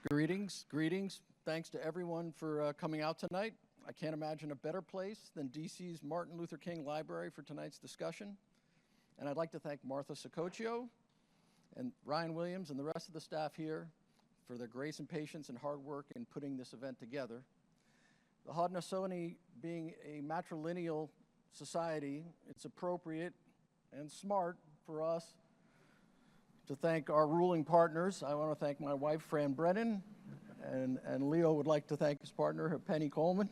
Greetings, greetings. Thanks to everyone for coming out tonight. I can't imagine a better place than DC's Martin Luther King Library for tonight's discussion. And I'd like to thank Martha Sococcio and Ryan Williams and the rest of the staff here for their grace and patience and hard work in putting this event together. The Haudenosaunee being a matrilineal society, it's appropriate and smart for us to thank our ruling partners. I want to thank my wife, Fran Brennan, and Leo would like to thank his partner, Penny Coleman,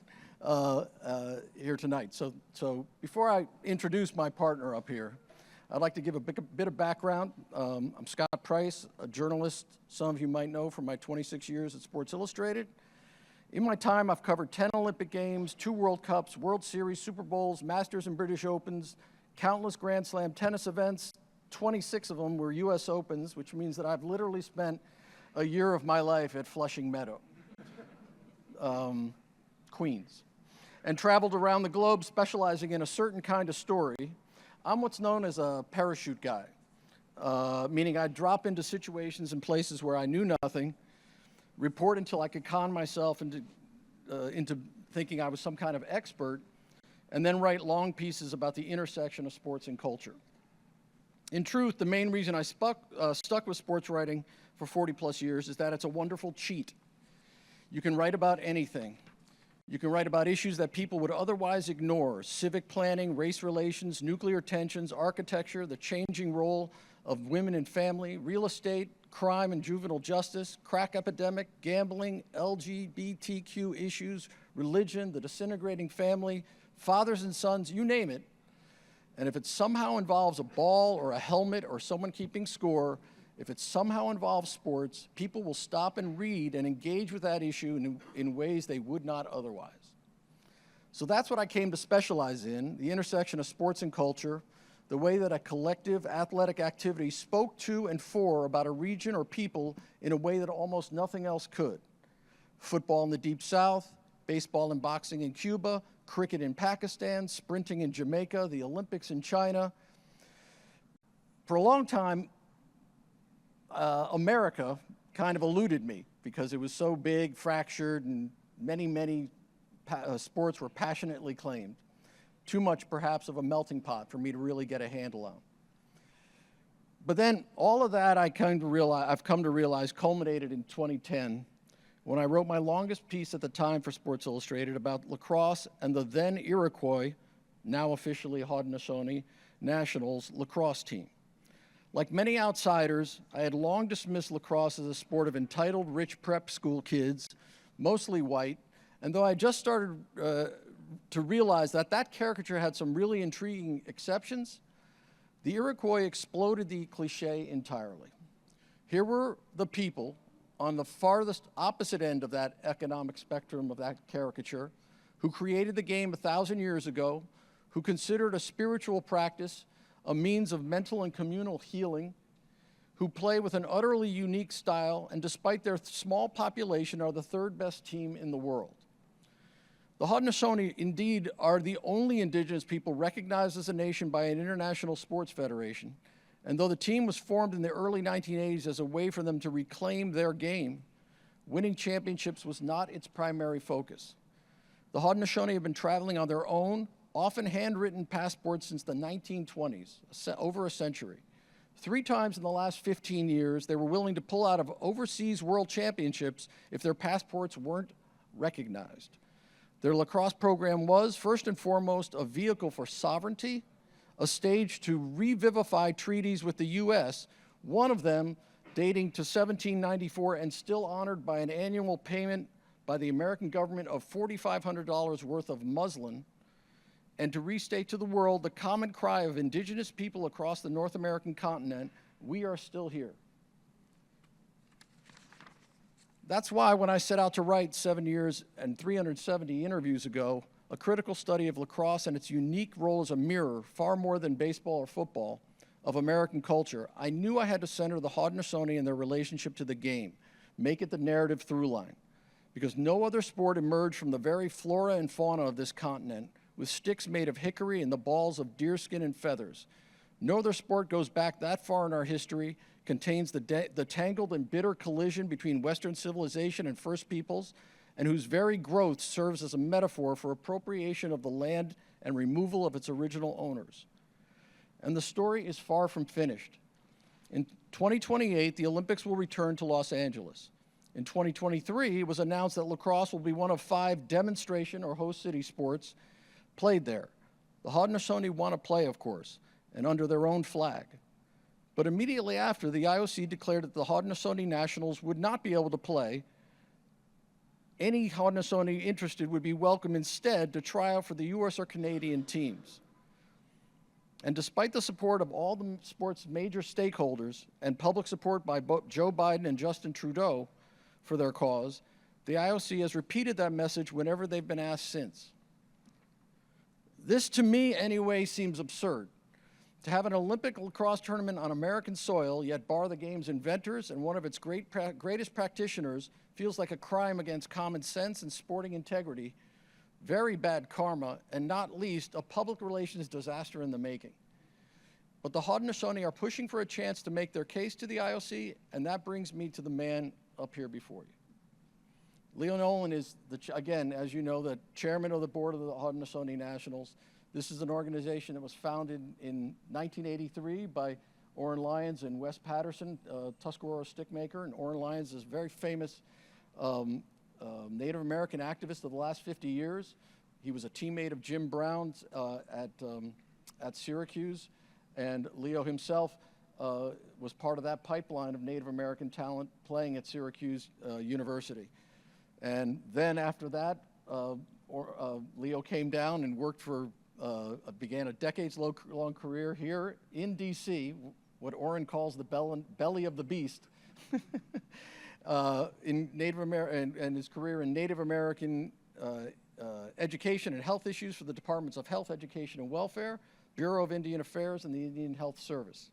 here tonight. So before I introduce my partner up here, I'd like to give a bit of background. I'm Scott Price, a journalist some of you might know from my 26 years at Sports Illustrated. In my time, I've covered 10 Olympic Games, 2 World Cups, World Series, Super Bowls, Masters and British Opens, countless Grand Slam tennis events. 26 of them were U.S. Opens, which means that I've literally spent a year of my life at Flushing Meadow, Queens, and traveled around the globe specializing in a certain kind of story. I'm what's known as a parachute guy, meaning I drop into situations and places where I knew nothing, report until I could con myself into thinking I was some kind of expert, and then write long pieces about the intersection of sports and culture. In truth, the main reason I stuck with sports writing for 40 plus years is that it's a wonderful cheat. You can write about anything. You can write about issues that people would otherwise ignore: civic planning, race relations, nuclear tensions, architecture, the changing role of women in family, real estate, crime and juvenile justice, crack epidemic, gambling, LGBTQ issues, religion, the disintegrating family, fathers and sons, you name it. And if it somehow involves a ball or a helmet or someone keeping score, if it somehow involves sports, people will stop and read and engage with that issue in ways they would not otherwise. So that's what I came to specialize in, the intersection of sports and culture, the way that a collective athletic activity spoke to and for about a region or people in a way that almost nothing else could. Football in the Deep South, baseball and boxing in Cuba, cricket in Pakistan, sprinting in Jamaica, the Olympics in China. For a long time, America kind of eluded me because it was so big, fractured, and many sports were passionately claimed. Too much, perhaps, of a melting pot for me to really get a handle on. But then all of that I've come to realize culminated in 2010 when I wrote my longest piece at the time for Sports Illustrated about lacrosse and the then Iroquois, now officially Haudenosaunee Nationals lacrosse team. Like many outsiders, I had long dismissed lacrosse as a sport of entitled rich prep school kids, mostly white, and though I just started to realize that that caricature had some really intriguing exceptions, the Iroquois exploded the cliche entirely. Here were the people on the farthest opposite end of that economic spectrum of that caricature, who created the game 1,000 years ago, who considered a spiritual practice a means of mental and communal healing, who play with an utterly unique style, and despite their small population, are the third best team in the world. The Haudenosaunee, indeed, are the only indigenous people recognized as a nation by an international sports federation. And though the team was formed in the early 1980s as a way for them to reclaim their game, winning championships was not its primary focus. The Haudenosaunee have been traveling on their own, often handwritten passports since the 1920s, over a century. 3 times in the last 15 years, they were willing to pull out of overseas world championships if their passports weren't recognized. Their lacrosse program was, first and foremost, a vehicle for sovereignty, a stage to revivify treaties with the U.S., one of them dating to 1794 and still honored by an annual payment by the American government of $4,500 worth of muslin, and to restate to the world the common cry of indigenous people across the North American continent: we are still here. That's why when I set out to write 7 years and 370 interviews ago, a critical study of lacrosse and its unique role as a mirror, far more than baseball or football, of American culture, I knew I had to center the Haudenosaunee and their relationship to the game, make it the narrative through line, because no other sport emerged from the very flora and fauna of this continent with sticks made of hickory and the balls of deerskin and feathers, No other sport goes back that far in our history, contains the tangled and bitter collision between Western civilization and First Peoples, and whose very growth serves as a metaphor for appropriation of the land and removal of its original owners. And the story is far from finished. In 2028, the Olympics will return to Los Angeles. In 2023, it was announced that lacrosse will be one of 5 demonstration or host city sports played there. The Haudenosaunee want to play, of course, and under their own flag. But immediately after, the IOC declared that the Haudenosaunee Nationals would not be able to play. Any Haudenosaunee interested would be welcome instead to try out for the US or Canadian teams. And despite the support of all the sport's major stakeholders and public support by both Joe Biden and Justin Trudeau for their cause, the IOC has repeated that message whenever they've been asked since. This, to me anyway, seems absurd. To have an Olympic lacrosse tournament on American soil, yet bar the game's inventors and one of its greatest practitioners, feels like a crime against common sense and sporting integrity, very bad karma, and not least, a public relations disaster in the making. But the Haudenosaunee are pushing for a chance to make their case to the IOC, and that brings me to the man up here before you. Leo Nolan is, again, as you know, the chairman of the board of the Haudenosaunee Nationals. This is an organization that was founded in 1983 by Oren Lyons and Wes Patterson, Tuscarora stickmaker. And Oren Lyons is a very famous Native American activist of the last 50 years. He was a teammate of Jim Brown's at Syracuse. And Leo himself was part of that pipeline of Native American talent playing at Syracuse University. And then after that, Leo came down and worked for began a decades-long career here in D.C., what Oren calls the belly of the beast, in Native American, and his career in Native American education and health issues for the Departments of Health, Education, and Welfare, Bureau of Indian Affairs, and the Indian Health Service.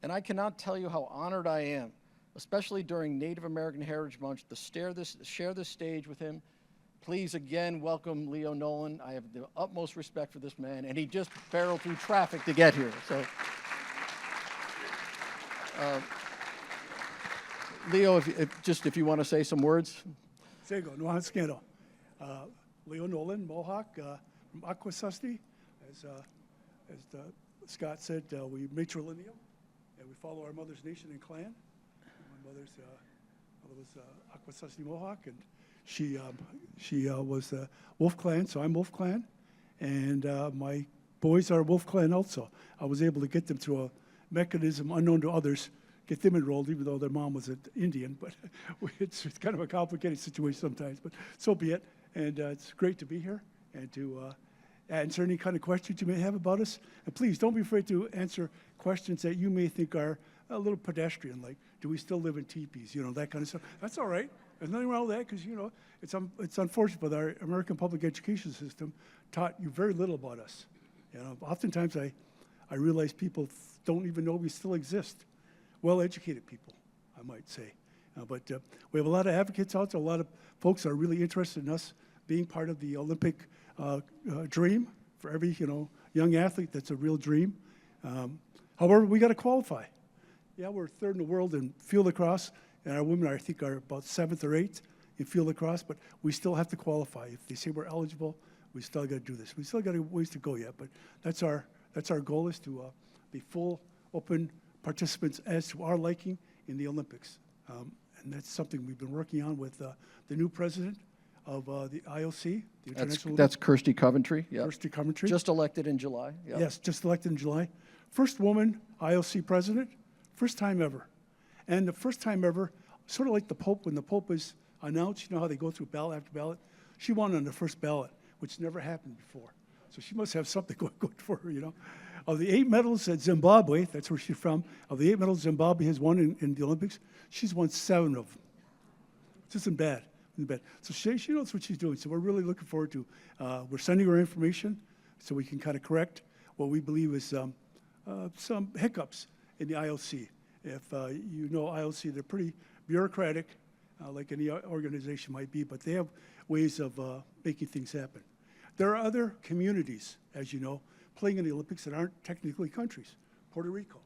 And I cannot tell you how honored I am, especially during Native American Heritage Month, to share this stage with him. Please again welcome Leo Nolan. I have the utmost respect for this man, and he just barreled through traffic to get here. So, Leo, if you want to say some words. Sego, Nuahaskeno. Leo Nolan, Mohawk, from Akwesasne. As Scott said, we matrilineal, and we follow our mother's nation and clan. My mother was Akwesasne Mohawk, and she was Wolf Clan, so I'm Wolf Clan, and my boys are Wolf Clan also. I was able to get them through a mechanism unknown to others, get them enrolled, even though their mom was an Indian, but it's kind of a complicated situation sometimes, but so be it. And it's great to be here and to answer any kind of questions you may have about us. And please, don't be afraid to answer questions that you may think are a little pedestrian, like, do we still live in teepees, that kind of stuff. That's all right. There's nothing wrong with that, because, it's unfortunate, but our American public education system taught you very little about us. Oftentimes I realize people don't even know we still exist. Well-educated people, I might say. But we have a lot of advocates out there, a lot of folks are really interested in us being part of the Olympic dream. For every young athlete, that's a real dream. However, we got to qualify. Yeah, we're third in the world in field lacrosse, and our women, I think, are about 7th or 8th in field lacrosse, but we still have to qualify. If they say we're eligible, we still got to do this. We still got a ways to go yet, but that's our goal, is to be full, open participants as to our liking in the Olympics. And that's something we've been working on with the new president of the IOC, the International That's Kirsty Coventry. Yeah. Kirsty Coventry. Just elected in July. Yep. Yes, just elected in July. First woman IOC president, first time ever. And the first time ever, sort of like the Pope, when the Pope is announced, how they go through ballot after ballot? She won on the first ballot, which never happened before. So she must have something going for her, Of the 8 medals that Zimbabwe, that's where she's from, of the 8 medals Zimbabwe has won in the Olympics, she's won 7 of them. Which isn't bad. So she knows what she's doing. So we're really looking forward to, we're sending her information so we can kind of correct what we believe is some hiccups in the IOC. If you know IOC, they're pretty bureaucratic, like any organization might be, but they have ways of making things happen. There are other communities, as you know, playing in the Olympics that aren't technically countries. Puerto Rico,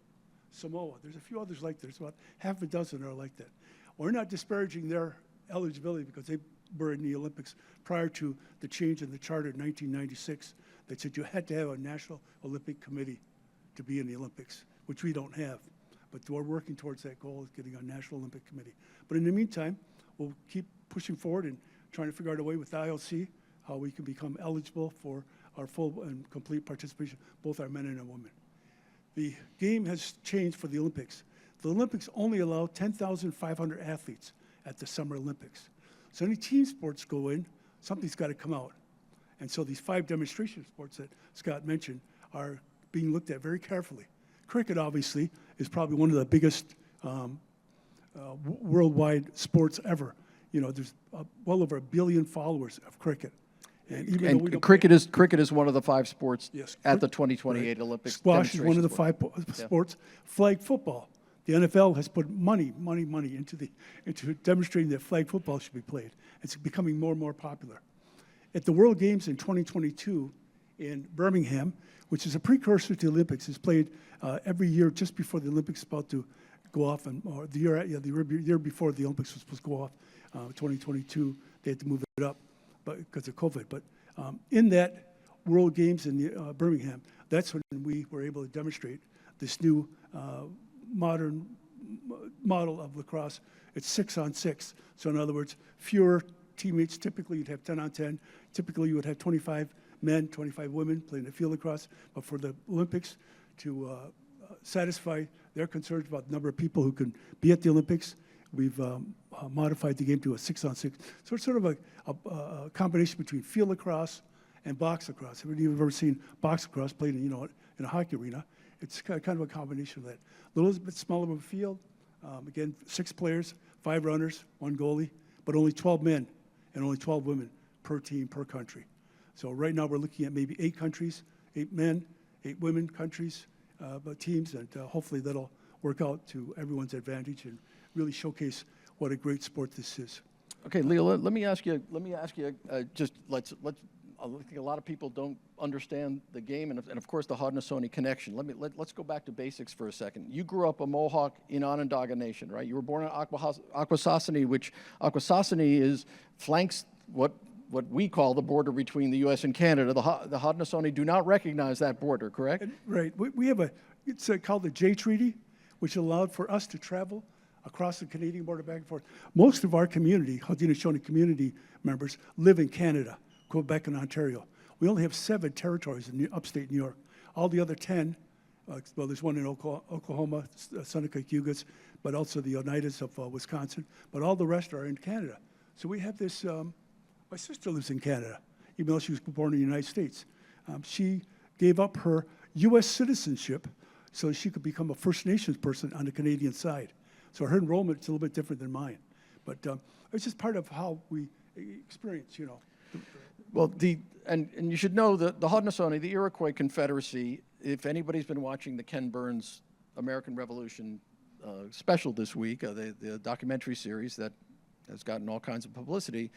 Samoa. There's a few others like that. There's about half a dozen are like that. We're not disparaging their eligibility because they were in the Olympics prior to the change in the charter in 1996 that said you had to have a National Olympic Committee to be in the Olympics, which we don't have. But we're working towards that goal of getting a National Olympic Committee. But in the meantime, we'll keep pushing forward and trying to figure out a way with the IOC how we can become eligible for our full and complete participation, both our men and our women. The game has changed for the Olympics. The Olympics only allow 10,500 athletes at the Summer Olympics. So any team sports go in, something's got to come out. And so these 5 demonstration sports that Scott mentioned are being looked at very carefully. Cricket, obviously, is probably one of the biggest worldwide sports ever. You know, there's well over 1 billion followers of cricket. And even though we don't cricket is one of the 5 sports at the 2028 Olympics. Squash is one of the 5 sports. Flag football. The NFL has put money into demonstrating that flag football should be played. It's becoming more and more popular. At the World Games in 2022 in Birmingham, which is a precursor to the Olympics, is played every year just before the Olympics is about to go off, or the year before the Olympics was supposed to go off, 2022. They had to move it up, but because of COVID. But in that World Games in Birmingham, that's when we were able to demonstrate this new modern model of lacrosse. It's 6-on-6. So in other words, fewer teammates. Typically, you'd have 10-on-10. Typically, you would have 25 men, 25 women playing the field lacrosse. But for the Olympics, to satisfy their concerns about the number of people who can be at the Olympics, we've modified the game to a 6-on-6. So it's sort of a combination between field lacrosse and box lacrosse. If you've ever seen box lacrosse played in, in a hockey arena, it's kind of a combination of that. A little bit smaller of a field. Again, 6 players, 5 runners, 1 goalie, but only 12 men and only 12 women per team, per country. So right now we're looking at maybe 8 countries, 8 men, 8 women countries, but teams, and hopefully that'll work out to everyone's advantage and really showcase what a great sport this is. Okay, Leo, let me ask you. Just let's. I think a lot of people don't understand the game, and of course the Haudenosaunee connection. Let's go back to basics for a second. You grew up a Mohawk in Onondaga Nation, right? You were born in Akwesasne, which Akwesasne flanks what we call the border between the U.S. and Canada. The Haudenosaunee do not recognize that border, correct? Right. We have it's called the Jay Treaty, which allowed for us to travel across the Canadian border back and forth. Most of our community, Haudenosaunee community members, live in Canada, Quebec and Ontario. We only have 7 territories in upstate New York. All the other 10, well, there's one in Oklahoma, Seneca Huguets, but also the Oneidas of Wisconsin, but all the rest are in Canada. So we have this, my sister lives in Canada, even though she was born in the United States. She gave up her U.S. citizenship so she could become a First Nations person on the Canadian side. So her enrollment is a little bit different than mine. But it's just part of how we experience, Well, and you should know that the Haudenosaunee, the Iroquois Confederacy, if anybody's been watching the Ken Burns American Revolution special this week, the documentary series that has gotten all kinds of publicity,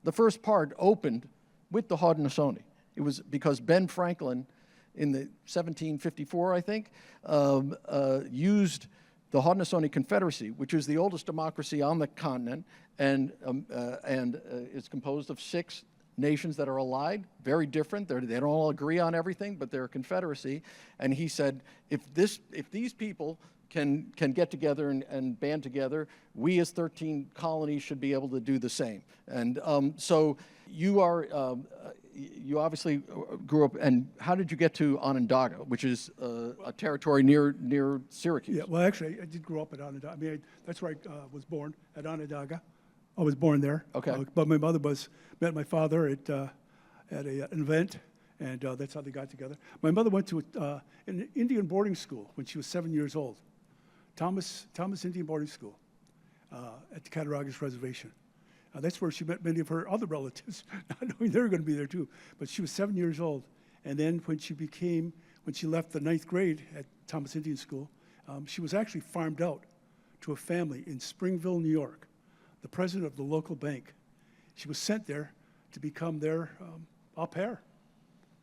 the first part opened with the Haudenosaunee. It was because Ben Franklin, in the 1754, I think, used the Haudenosaunee Confederacy, which is the oldest democracy on the continent, and is composed of 6 nations that are allied, very different. They don't all agree on everything, but they're a confederacy. And he said, if these people can get together and band together, we as 13 colonies should be able to do the same. And so you obviously grew up, and how did you get to Onondaga, which is a territory near Syracuse? Yeah, well, actually, I did grow up at Onondaga. I mean, that's where I was born, at Onondaga. I was born there. Okay. But my mother met my father at an event, and that's how they got together. My mother went to an Indian boarding school when she was 7 years old, Thomas Indian Boarding School at the Cattaraugus Reservation. That's where she met many of her other relatives, not knowing they were going to be there too. But she was 7 years old, and then when she left the 9th grade at Thomas Indian School, she was actually farmed out to a family in Springville, New York, the president of the local bank. She was sent there to become their au pair.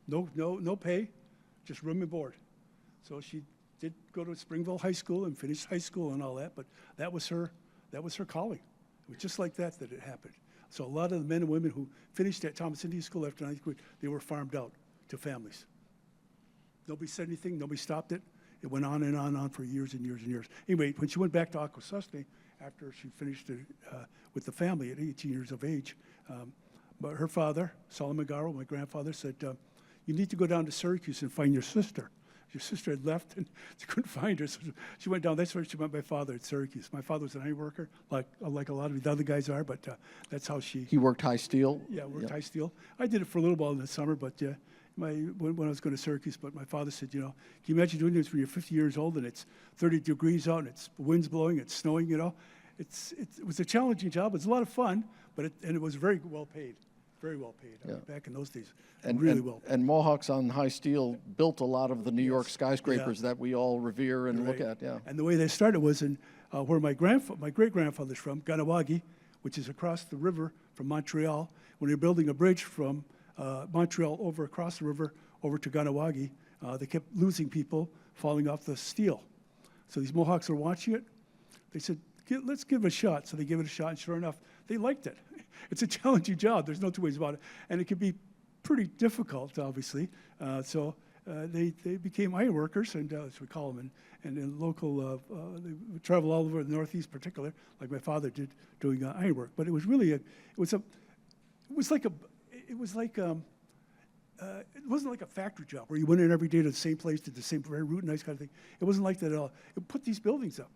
No pay, just room and board. So she did go to Springville High School and finished high school and all that, but that was her calling. It was just like that it happened. So a lot of the men and women who finished at Thomas Indian School after ninth grade, they were farmed out to families. Nobody said anything, nobody stopped it. It went on and on and on for years and years and years. Anyway, when she went back to Akwesasne after she finished with the family at 18 years of age, but her father, Solomon Garro, my grandfather, said, you need to go down to Syracuse and find your sister. Your sister had left and she couldn't find her, so she went down. That's where she met my father at Syracuse. My father was an iron worker, like a lot of the other guys are, but that's how she... He worked high steel? Yeah, worked high steel. I did it for a little while in the summer, but when I was going to Syracuse, but my father said, can you imagine doing this when you're 50 years old and it's 30 degrees out and it's wind's blowing, it's snowing, It was a challenging job. It was a lot of fun, but it was very well paid. Very well paid. I mean, back in those days, really well paid. And Mohawks on high steel built a lot of the New York skyscrapers that we all revere and look at. Yeah. And the way they started was in where my great-grandfather's from, Ganawagi, which is across the river from Montreal. When they were building a bridge from Montreal over across the river over to Ganawagi, they kept losing people falling off the steel. So these Mohawks were watching it. They said, let's give it a shot. So they gave it a shot, and sure enough, they liked it. It's a challenging job. There's no two ways about it. And it can be pretty difficult, obviously. So they became iron workers, and as we call them, and in local, they would travel all over the Northeast, particular, like my father did, doing iron work. But it was really it wasn't like a factory job where you went in every day to the same place, did the same route, nice kind of thing. It wasn't like that at all. It put these buildings up,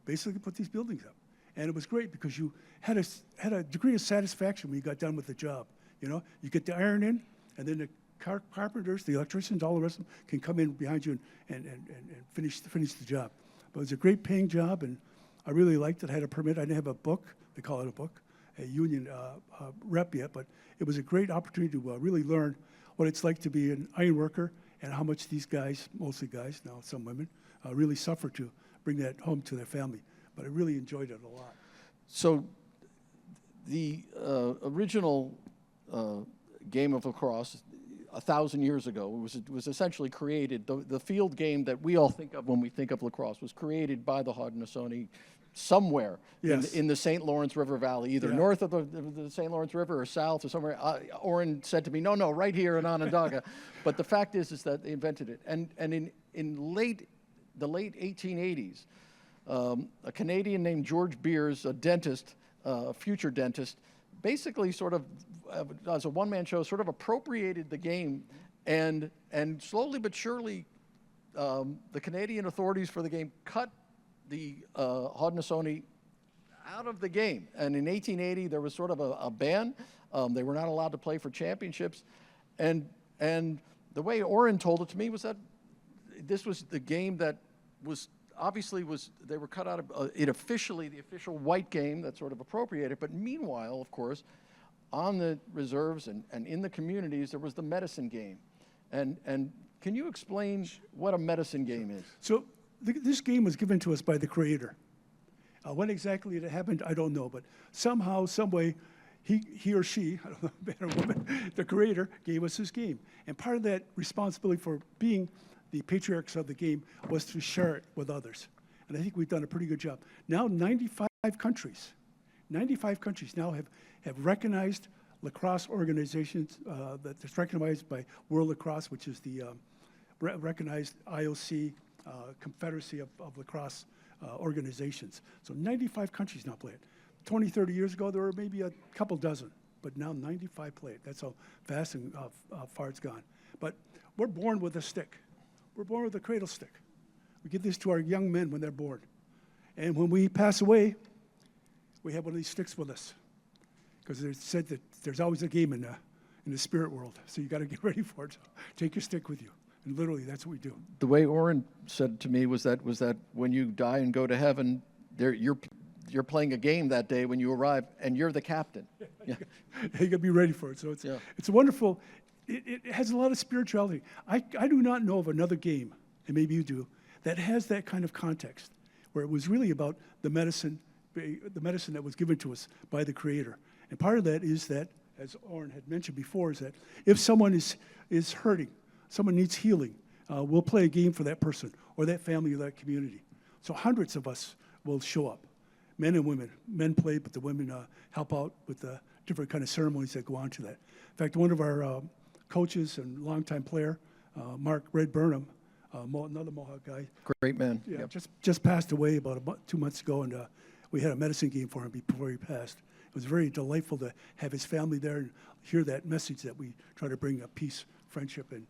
basically put these buildings up. And it was great because you had a degree of satisfaction when you got done with the job. You get the iron in, and then the carpenters, the electricians, all the rest of them can come in behind you and finish the job. But it was a great paying job, and I really liked it. I had a permit. I didn't have a book. They call it a book, a union rep yet, but it was a great opportunity to really learn what it's like to be an iron worker and how much these guys, mostly guys, now some women, really suffer to bring that home to their family. But I really enjoyed it a lot. So the original game of lacrosse 1,000 years ago was essentially created. The field game that we all think of when we think of lacrosse was created by the Haudenosaunee somewhere in the St. Lawrence River Valley, either north of the St. Lawrence River or south or somewhere. Orrin said to me, no, right here in Onondaga. But the fact is that they invented it. And in the late 1880s, a Canadian named George Beers, a dentist, a future dentist, basically sort of, as a one-man show, sort of appropriated the game, and slowly but surely, the Canadian authorities for the game cut the Haudenosaunee out of the game. And in 1880, there was sort of a ban. They were not allowed to play for championships. And the way Orrin told it to me was that this was the game that was obviously they were cut out of it officially, the official white game that sort of appropriated. But meanwhile, of course, on the reserves and in the communities, there was the medicine game. And can you explain what a medicine game is? So this game was given to us by the Creator. When exactly it happened, I don't know. But somehow, some way, he or she, I don't know, man or woman, the Creator gave us this game. And part of that responsibility for being the patriarchs of the game was to share it with others. And I think we've done a pretty good job. Now 95 countries now have recognized lacrosse organizations that's recognized by World Lacrosse, which is the recognized IOC Confederacy of Lacrosse organizations. So 95 countries now play it. 20, 30 years ago, there were maybe a couple dozen, but now 95 play it. That's how fast and far it's gone. But we're born with a stick. We're born with a cradle stick. We give this to our young men when they're born. And when we pass away, we have one of these sticks with us. Because it's said that there's always a game in the spirit world. So you got to get ready for it. So take your stick with you. And literally, that's what we do. The way Orrin said to me was that when you die and go to heaven, you're playing a game that day when you arrive, and you're the captain. Yeah. You got to be ready for it. So it's a wonderful. It has a lot of spirituality. I do not know of another game, and maybe you do, that has that kind of context, where it was really about the medicine that was given to us by the Creator. And part of that is that, as Orrin had mentioned before, is that if someone is hurting, someone needs healing, we'll play a game for that person or that family or that community. So hundreds of us will show up, men and women. Men play, but the women help out with the different kind of ceremonies that go on to that. In fact, one of our coaches and longtime player, Mark Red Burnham, another Mohawk guy, Great man. yeah, Yep. just passed away about 2 months ago, and we had a medicine game for him before he passed. It was very delightful to have his family there and hear that message that we try to bring peace, friendship, and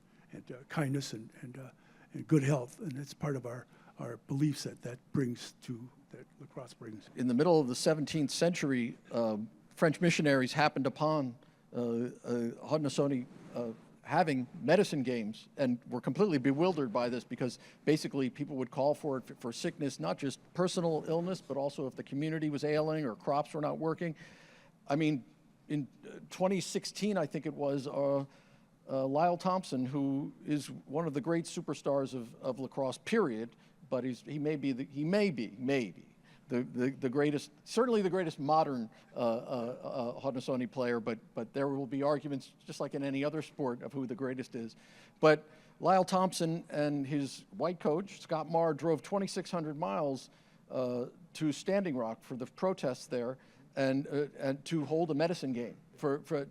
kindness and good health, and it's part of our beliefs that lacrosse brings. In the middle of the 17th century, French missionaries happened upon Haudenosaunee having medicine games and were completely bewildered by this because basically people would call for it for sickness, not just personal illness, but also if the community was ailing or crops were not working. I mean, in 2016, I think it was, Lyle Thompson, who is one of the great superstars of lacrosse, period, but he may be the greatest, certainly the greatest modern Haudenosaunee player, but there will be arguments, just like in any other sport, of who the greatest is. But Lyle Thompson and his white coach, Scott Marr, drove 2,600 miles to Standing Rock for the protests there and to hold a medicine game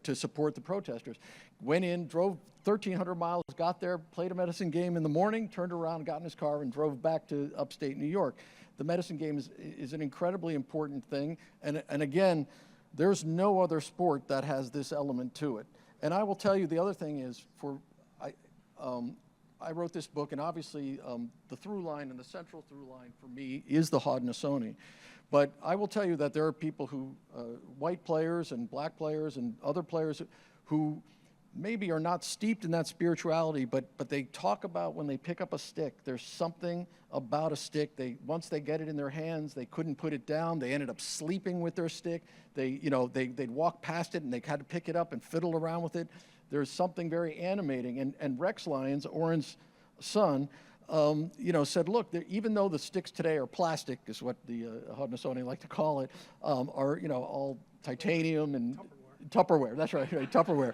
to support the protesters. Went in, drove 1,300 miles, got there, played a medicine game in the morning, turned around, got in his car, and drove back to upstate New York. The medicine game is an incredibly important thing, and again, there's no other sport that has this element to it. And I will tell you, the other thing is, I wrote this book, and obviously the through line and the central through line for me is the Haudenosaunee. But I will tell you that there are people who, white players and black players and other players who maybe are not steeped in that spirituality, but they talk about when they pick up a stick, there's something about a stick. Once they get it in their hands, they couldn't put it down. They ended up sleeping with their stick. They'd walk past it and they had to pick it up and fiddle around with it. There's something very animating. And Rex Lyons, Oren's son, said, look, even though the sticks today are plastic, is what the Haudenosaunee like to call it, are all titanium and Tupperware. That's right, Tupperware.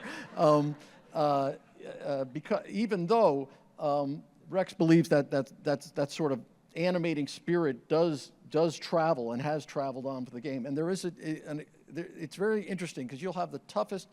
Because even though Rex believes that sort of animating spirit does travel and has traveled onto the game, and there is it's very interesting because you'll have the toughest,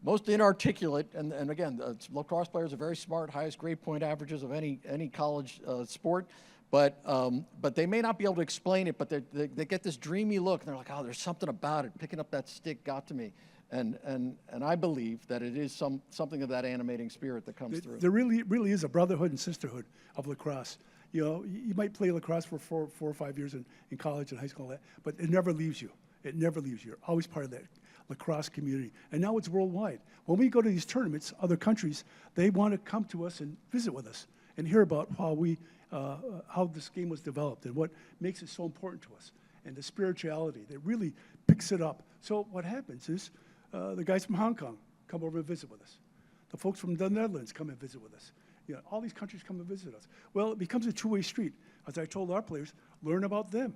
most inarticulate, and again, lacrosse players are very smart, highest grade point averages of any college sport. But they may not be able to explain it, but they get this dreamy look, and they're like, oh, there's something about it. Picking up that stick got to me. And I believe that it is something of that animating spirit that comes through. There really is a brotherhood and sisterhood of lacrosse. You might play lacrosse for 4 or 5 years in college and high school, but it never leaves you. It never leaves you. You're always part of that lacrosse community. And now it's worldwide. When we go to these tournaments, other countries, they want to come to us and visit with us and hear about how this game was developed and what makes it so important to us, and the spirituality that really picks it up. So what happens is the guys from Hong Kong come over and visit with us. The folks from the Netherlands come and visit with us. All these countries come and visit us. Well, it becomes a two-way street. As I told our players, learn about them.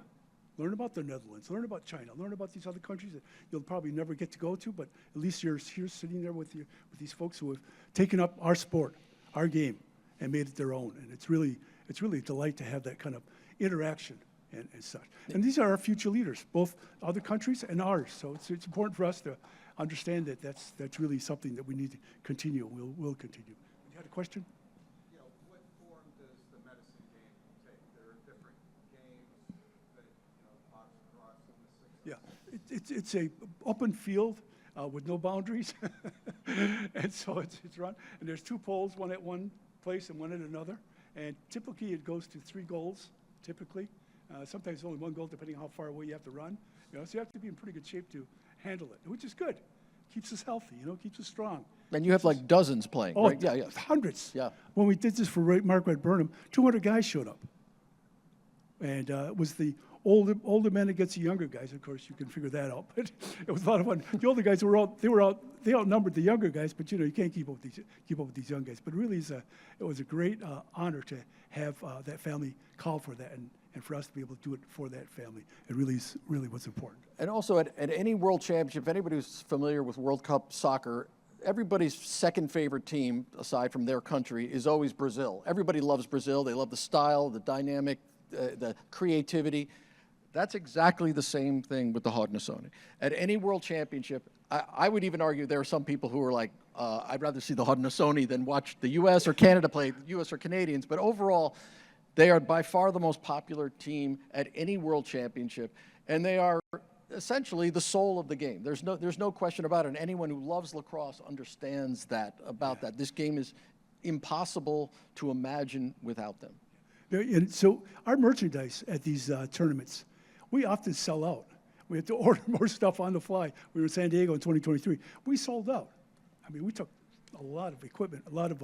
Learn about the Netherlands, learn about China, learn about these other countries that you'll probably never get to go to, but at least you're here sitting there with these folks who have taken up our sport, our game, and made it their own. And it's really a delight to have that kind of interaction and such. And these are our future leaders, both other countries and ours. So it's important for us to understand that that's really something that we need to continue. We'll continue. You had a question? What form does the medicine game take? There are different games that, box, lacrosse, and the six. Yeah, it's a open field with no boundaries, and so it's run. And there's 2 poles, one at one place and one at another. And typically it goes to 3 goals. Typically, sometimes only 1 goal depending on how far away you have to run. So you have to be in pretty good shape to handle it, which is good. Keeps us healthy. Keeps us strong. And you have like dozens playing, Oh, right? Yeah. Hundreds. Yeah. When we did this for Mark Red Burnham, 200 guys showed up. And it was the older men against the younger guys. Of course, you can figure that out. But it was a lot of fun. The older guys they outnumbered the younger guys. But you can't keep up with these young guys. But really, it was a great honor to have that family call for that, and for us to be able to do it for that family. It really is what's important. And also at any World Championship, if anybody who's familiar with World Cup soccer, everybody's second favorite team, aside from their country, is always Brazil. Everybody loves Brazil. They love the style, the dynamic, the creativity. That's exactly the same thing with the Haudenosaunee. At any world championship, I would even argue there are some people who are like, I'd rather see the Haudenosaunee than watch the U.S. or Canada play, U.S. or Canadians. But overall, they are by far the most popular team at any world championship, and they are essentially the soul of the game. There's no question about it. And anyone who loves lacrosse understands that, about that. This game is impossible to imagine without them. And so our merchandise at these tournaments, we often sell out. We have to order more stuff on the fly. We were in San Diego in 2023. We sold out. I mean, we took a lot of equipment, a lot of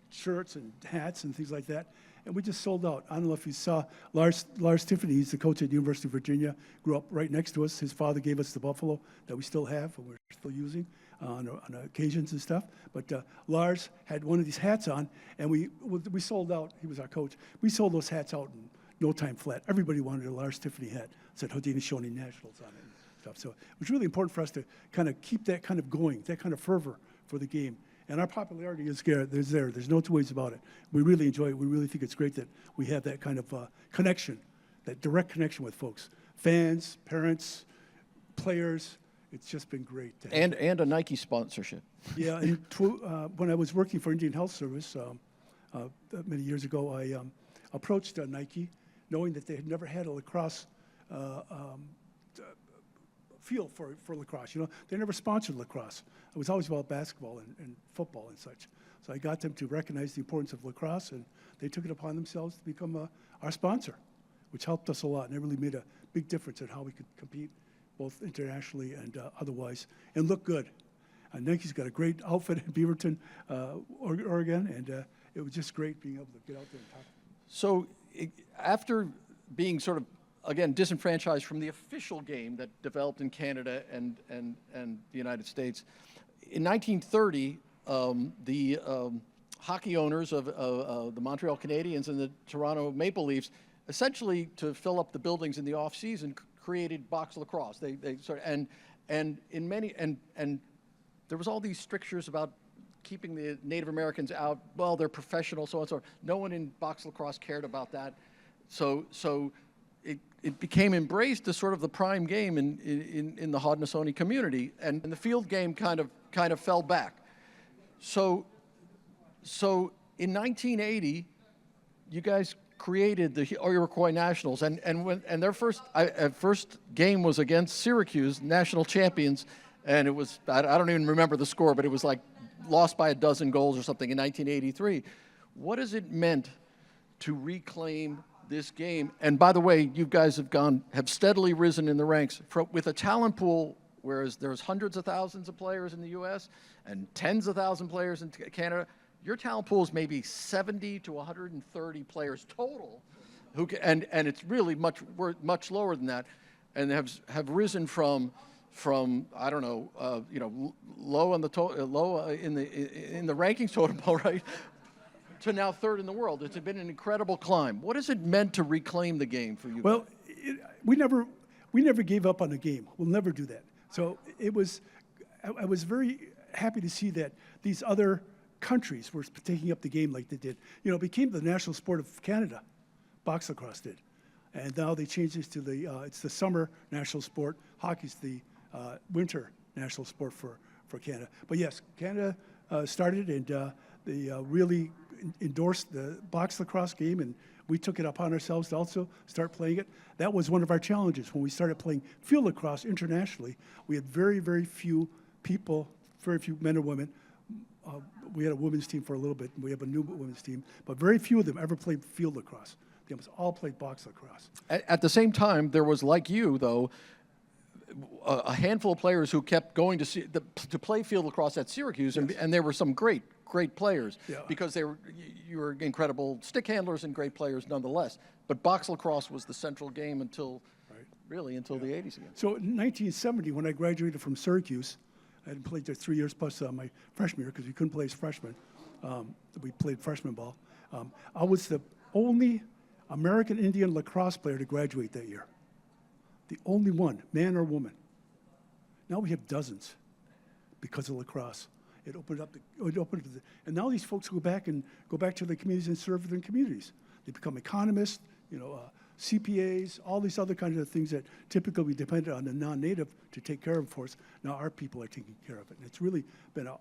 shirts and hats and things like that, and we just sold out. I don't know if you saw Lars Tiffany. He's the coach at the University of Virginia, grew up right next to us. His father gave us the Buffalo that we still have and we're still using on occasions and stuff. But Lars had one of these hats on, and we sold out. He was our coach. We sold those hats out in no time flat. Everybody wanted a Lars Tiffany hat. It said Haudenosaunee Nationals on it and stuff. So it was really important for us to kind of keep that kind of going, that kind of fervor for the game. And our popularity is there. There's no two ways about it. We really enjoy it. We really think it's great that we have that kind of connection, that direct connection with folks, fans, parents, players. It's just been great. And a Nike sponsorship. Yeah, and when I was working for Indian Health Service many years ago, I approached Nike, knowing that they had never had a lacrosse field for lacrosse. You know, they never sponsored lacrosse. It was always about basketball and football and such. So I got them to recognize the importance of lacrosse, and they took it upon themselves to become our sponsor, which helped us a lot, and it really made a big difference in how we could compete both internationally and otherwise, and look good. Nike's got a great outfit in Beaverton, Oregon, and it was just great being able to get out there and talk. So after being sort of, again, disenfranchised from the official game that developed in Canada and the United States, in 1930, the hockey owners of the Montreal Canadiens and the Toronto Maple Leafs, essentially to fill up the buildings in the off season, created box lacrosse. They sort of, and in many and there was all these strictures about keeping the Native Americans out. Well, they're professional, so on and so on. No one in box lacrosse cared about that. So it became embraced as sort of the prime game in the Haudenosaunee community, and the field game kind of fell back. So in 1980, you guys created the Iroquois Nationals, and their first game was against Syracuse, national champions, and it was, I don't even remember the score, but it was like lost by a dozen goals or something in 1983. What has it meant to reclaim this game? And by the way, you guys have steadily risen in the ranks with a talent pool, whereas there's hundreds of thousands of players in the U.S. and tens of thousands of players in Canada. Your talent pool is maybe 70 to 130 players total, and it's really much lower than that, and have risen from I don't know, low in the rankings totem, right, to now third in the world. It's been an incredible climb. What has it meant to reclaim the game for you? Well, we never gave up on the game. We'll never do that. So I was very happy to see that these other countries were taking up the game like they did. You know, it became the national sport of Canada. Box lacrosse did, and now they changed this to it's the summer national sport. Hockey's the winter national sport for Canada. But yes, Canada started, and they really endorsed the box lacrosse game, and we took it upon ourselves to also start playing it. That was one of our challenges when we started playing field lacrosse internationally. We had very, very few people, very few men or women. We had a women's team for a little bit, and we have a new women's team, but very few of them ever played field lacrosse. They almost all played box lacrosse. At the same time, there was, like you, though, a handful of players who kept going to play field lacrosse at Syracuse, yes. and there were some great players, yeah. Because you were incredible stick handlers and great players nonetheless. But box lacrosse was the central game until the 80s again. So in 1970, when I graduated from Syracuse, I had played there 3 years plus my freshman year because we couldn't play as freshmen. We played freshman ball. I was the only American Indian lacrosse player to graduate that year. The only one, man or woman. Now we have dozens because of lacrosse. It opened up and now these folks go back to the communities and serve their communities. They become economists, CPAs, all these other kinds of things that typically we depended on the non-native to take care of for us. Now our people are taking care of it. And it's really been a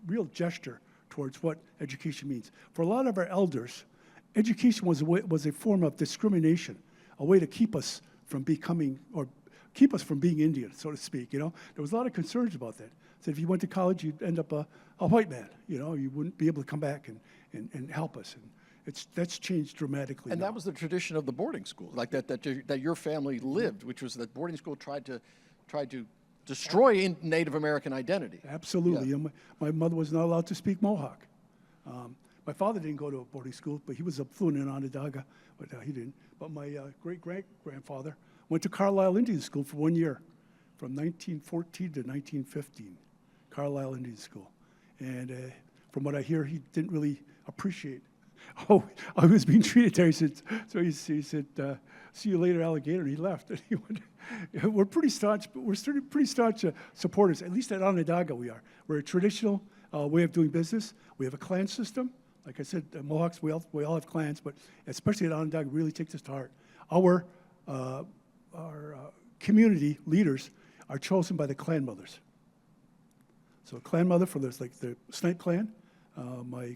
real gesture towards what education means. For a lot of our elders, education was a form of discrimination, a way to keep us from becoming, or keep us from being Indian, so to speak. There was a lot of concerns about that. So if you went to college, you'd end up a white man. You wouldn't be able to come back and help us. And that's changed dramatically. And now. that was the tradition of the boarding school, like that your family lived, which was that boarding school tried to destroy Native American identity. Absolutely. Yeah. And my mother was not allowed to speak Mohawk. My father didn't go to a boarding school, but he was fluent in Onondaga, but he didn't. But my great-great-grandfather went to Carlisle Indian School for 1 year, from 1914 to 1915, Carlisle Indian School. And from what I hear, he didn't really appreciate how I was being treated there. He said, see you later, alligator, and he left. And he went, we're pretty staunch, but we're pretty staunch supporters, at least at Onondaga we are. We're a traditional way of doing business. We have a clan system. Like I said, Mohawks, we all have clans, but especially at Onondaga, really take this to heart. Our community leaders are chosen by the clan mothers. So a clan mother for the Snipe clan, my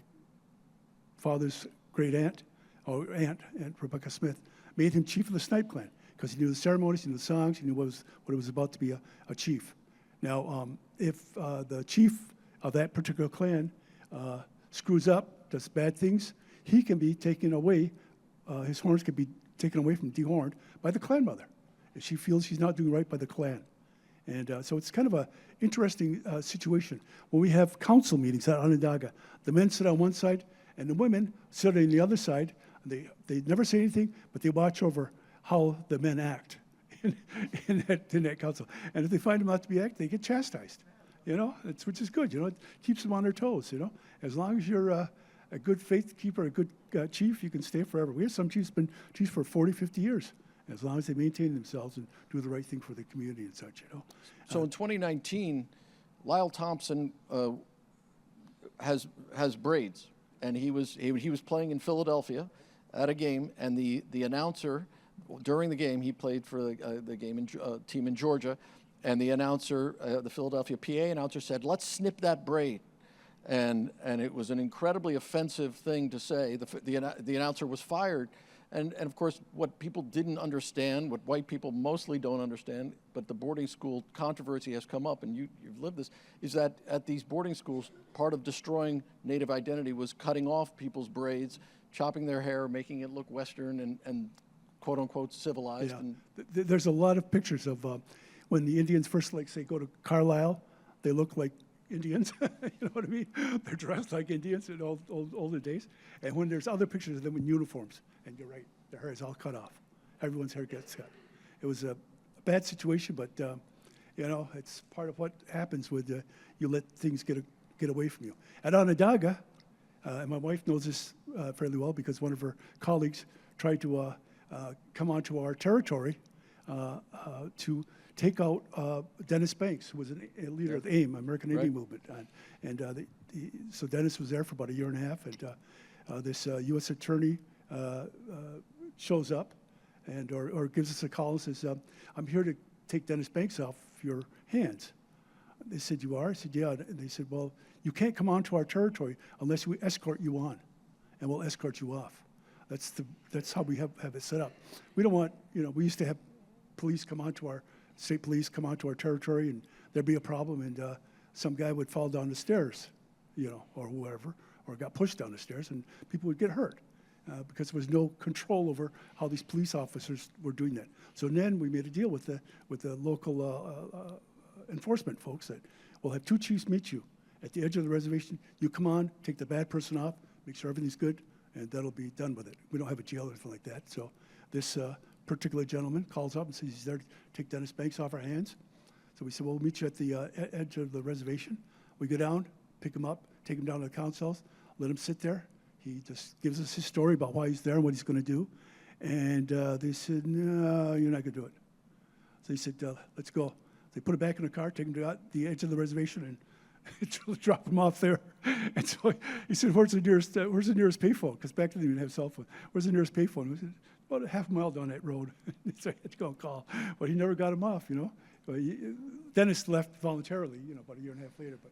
father's great aunt, Aunt Rebecca Smith, made him chief of the Snipe clan because he knew the ceremonies, he knew the songs, he knew what it was about to be a chief. Now, if the chief of that particular clan screws up, does bad things, he can be taken away, his horns can be taken away from dehorned by the clan mother if she feels he's not doing right by the clan. And so it's kind of an interesting situation. When we have council meetings at Onondaga, the men sit on one side and the women sit on the other side. They never say anything, but they watch over how the men act in that council. And if they find them not to be acting, they get chastised, which is good. It keeps them on their toes, As long as you're a good faith keeper, a good chief, you can stay forever. We have some chiefs been chiefs for 40, 50 years, as long as they maintain themselves and do the right thing for the community and such, So in 2019, Lyle Thompson has braids, and he was playing in Philadelphia at a game, and the announcer during the game, he played for the game team in Georgia, and the announcer, the Philadelphia PA announcer, said, "Let's snip that braid." And it was an incredibly offensive thing to say. The announcer was fired. And of course, what people didn't understand, what white people mostly don't understand, but the boarding school controversy has come up, and you've lived this, is that at these boarding schools, part of destroying Native identity was cutting off people's braids, chopping their hair, making it look Western and quote-unquote civilized. Yeah. And There's a lot of pictures of when the Indians first, say, go to Carlisle, they look like Indians, you know what I mean? They're dressed like Indians in older days. And when there's other pictures of them in uniforms, and you're right, their hair is all cut off. Everyone's hair gets cut. It was a bad situation, but it's part of what happens with you let things get away from you. At Onondaga, and my wife knows this fairly well because one of her colleagues tried to come onto our territory to take out Dennis Banks, who was a leader of the AIM, American Indian Movement. So Dennis was there for about a year and a half, and this U.S. attorney shows up or gives us a call and says, "I'm here to take Dennis Banks off your hands." They said, "You are?" I said, "Yeah." And they said, "Well, you can't come onto our territory unless we escort you on, and we'll escort you off." That's how we have it set up. We don't want, we used to have police come onto our state police come onto our territory, and there'd be a problem, and some guy would fall down the stairs, or whoever, or got pushed down the stairs, and people would get hurt because there was no control over how these police officers were doing that. So then we made a deal with the local enforcement folks that we'll have two chiefs meet you at the edge of the reservation. You come on, take the bad person off, make sure everything's good, and that'll be done with it. We don't have a jail or anything like that. So this particular gentleman calls up and says he's there to take Dennis Banks off our hands. So we said, well, we'll meet you at the edge of the reservation. We go down, pick him up, take him down to the council house, let him sit there. He just gives us his story about why he's there and what he's going to do. And they said, "No, you're not going to do it." So he said, "Let's go." They put him back in the car, take him to the edge of the reservation, drop him off there. And so he said, where's the nearest payphone? Because back then they didn't have cell phone. Where's the nearest payphone? We said, about a half a mile down that road. So I had to go and call. But he never got him off, you know. But Dennis left voluntarily, you know, about a year and a half later. But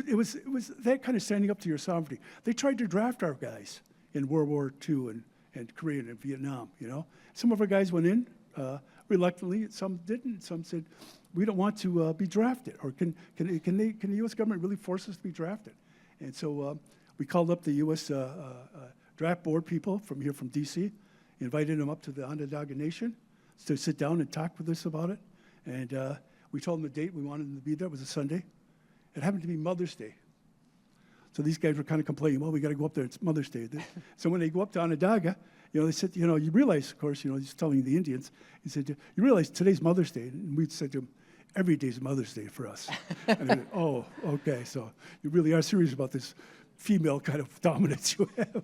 it was that kind of standing up to your sovereignty. They tried to draft our guys in World War II and Korea and Vietnam, you know. Some of our guys went in reluctantly. Some didn't. Some said, we don't want to be drafted. Or can the U.S. government really force us to be drafted? And so we called up the U.S. Draft Board people from D.C., invited them up to the Onondaga Nation to sit down and talk with us about it. And we told them the date we wanted them to be there. It was a Sunday. It happened to be Mother's Day. So these guys were kind of complaining, well, we got to go up there, it's Mother's Day. So when they go up to Onondaga, you know, they said, you know, you realize, of course, you know, he's telling the Indians, he said, you realize today's Mother's Day? And we said to him, every day's Mother's Day for us. And they said, oh, okay, so you really are serious about this female kind of dominance you have,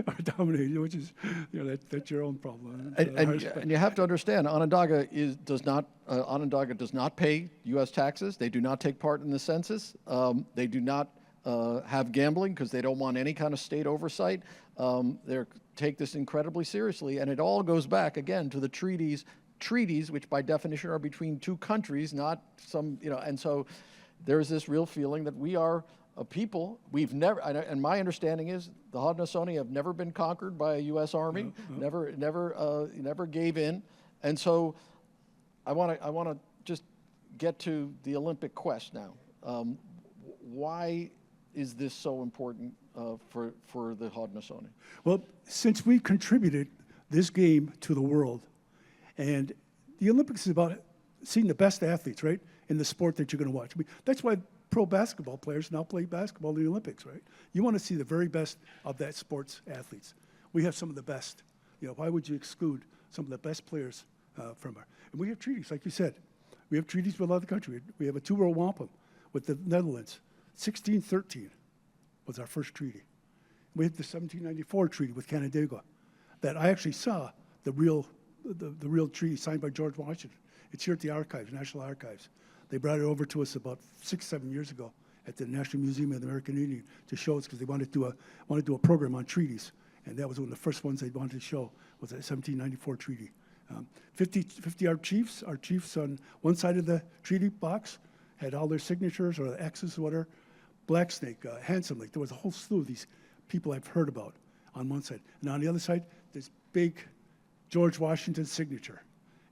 or dominating, which is, you know, that's your own problem. And you have to understand, Onondaga does not pay U.S. taxes. They do not take part in the census. They do not have gambling because they don't want any kind of state oversight. They take this incredibly seriously, and it all goes back again to the treaties, which by definition are between two countries, not some, you know. And so there's this real feeling that we are a people. We've never, and my understanding is the Haudenosaunee have never been conquered by a U.S. Army, never gave in, and so I want to just get to the Olympic quest now. Why is this so important for the Haudenosaunee? Well, since we contributed this game to the world, and the Olympics is about seeing the best athletes, right, in the sport that you're going to watch. I mean, that's why pro basketball players now play basketball in the Olympics, right? You want to see the very best of that sport's athletes. We have some of the best. You know, why would you exclude some of the best players from our? And we have treaties, like you said. We have treaties with other countries. We have a two-world wampum with the Netherlands. 1613 was our first treaty. We had the 1794 treaty with Canandaigua that I actually saw the real treaty signed by George Washington. It's here at the archives, National Archives. They brought it over to us about 6-7 years ago at the National Museum of the American Indian to show us because they wanted to do a program on treaties. And that was one of the first ones they wanted to show was that 1794 treaty. 50 our chiefs on one side of the treaty box had all their signatures or the X's or whatever. Blacksnake, Handsome Lake, there was a whole slew of these people I've heard about on one side. And on the other side, this big George Washington signature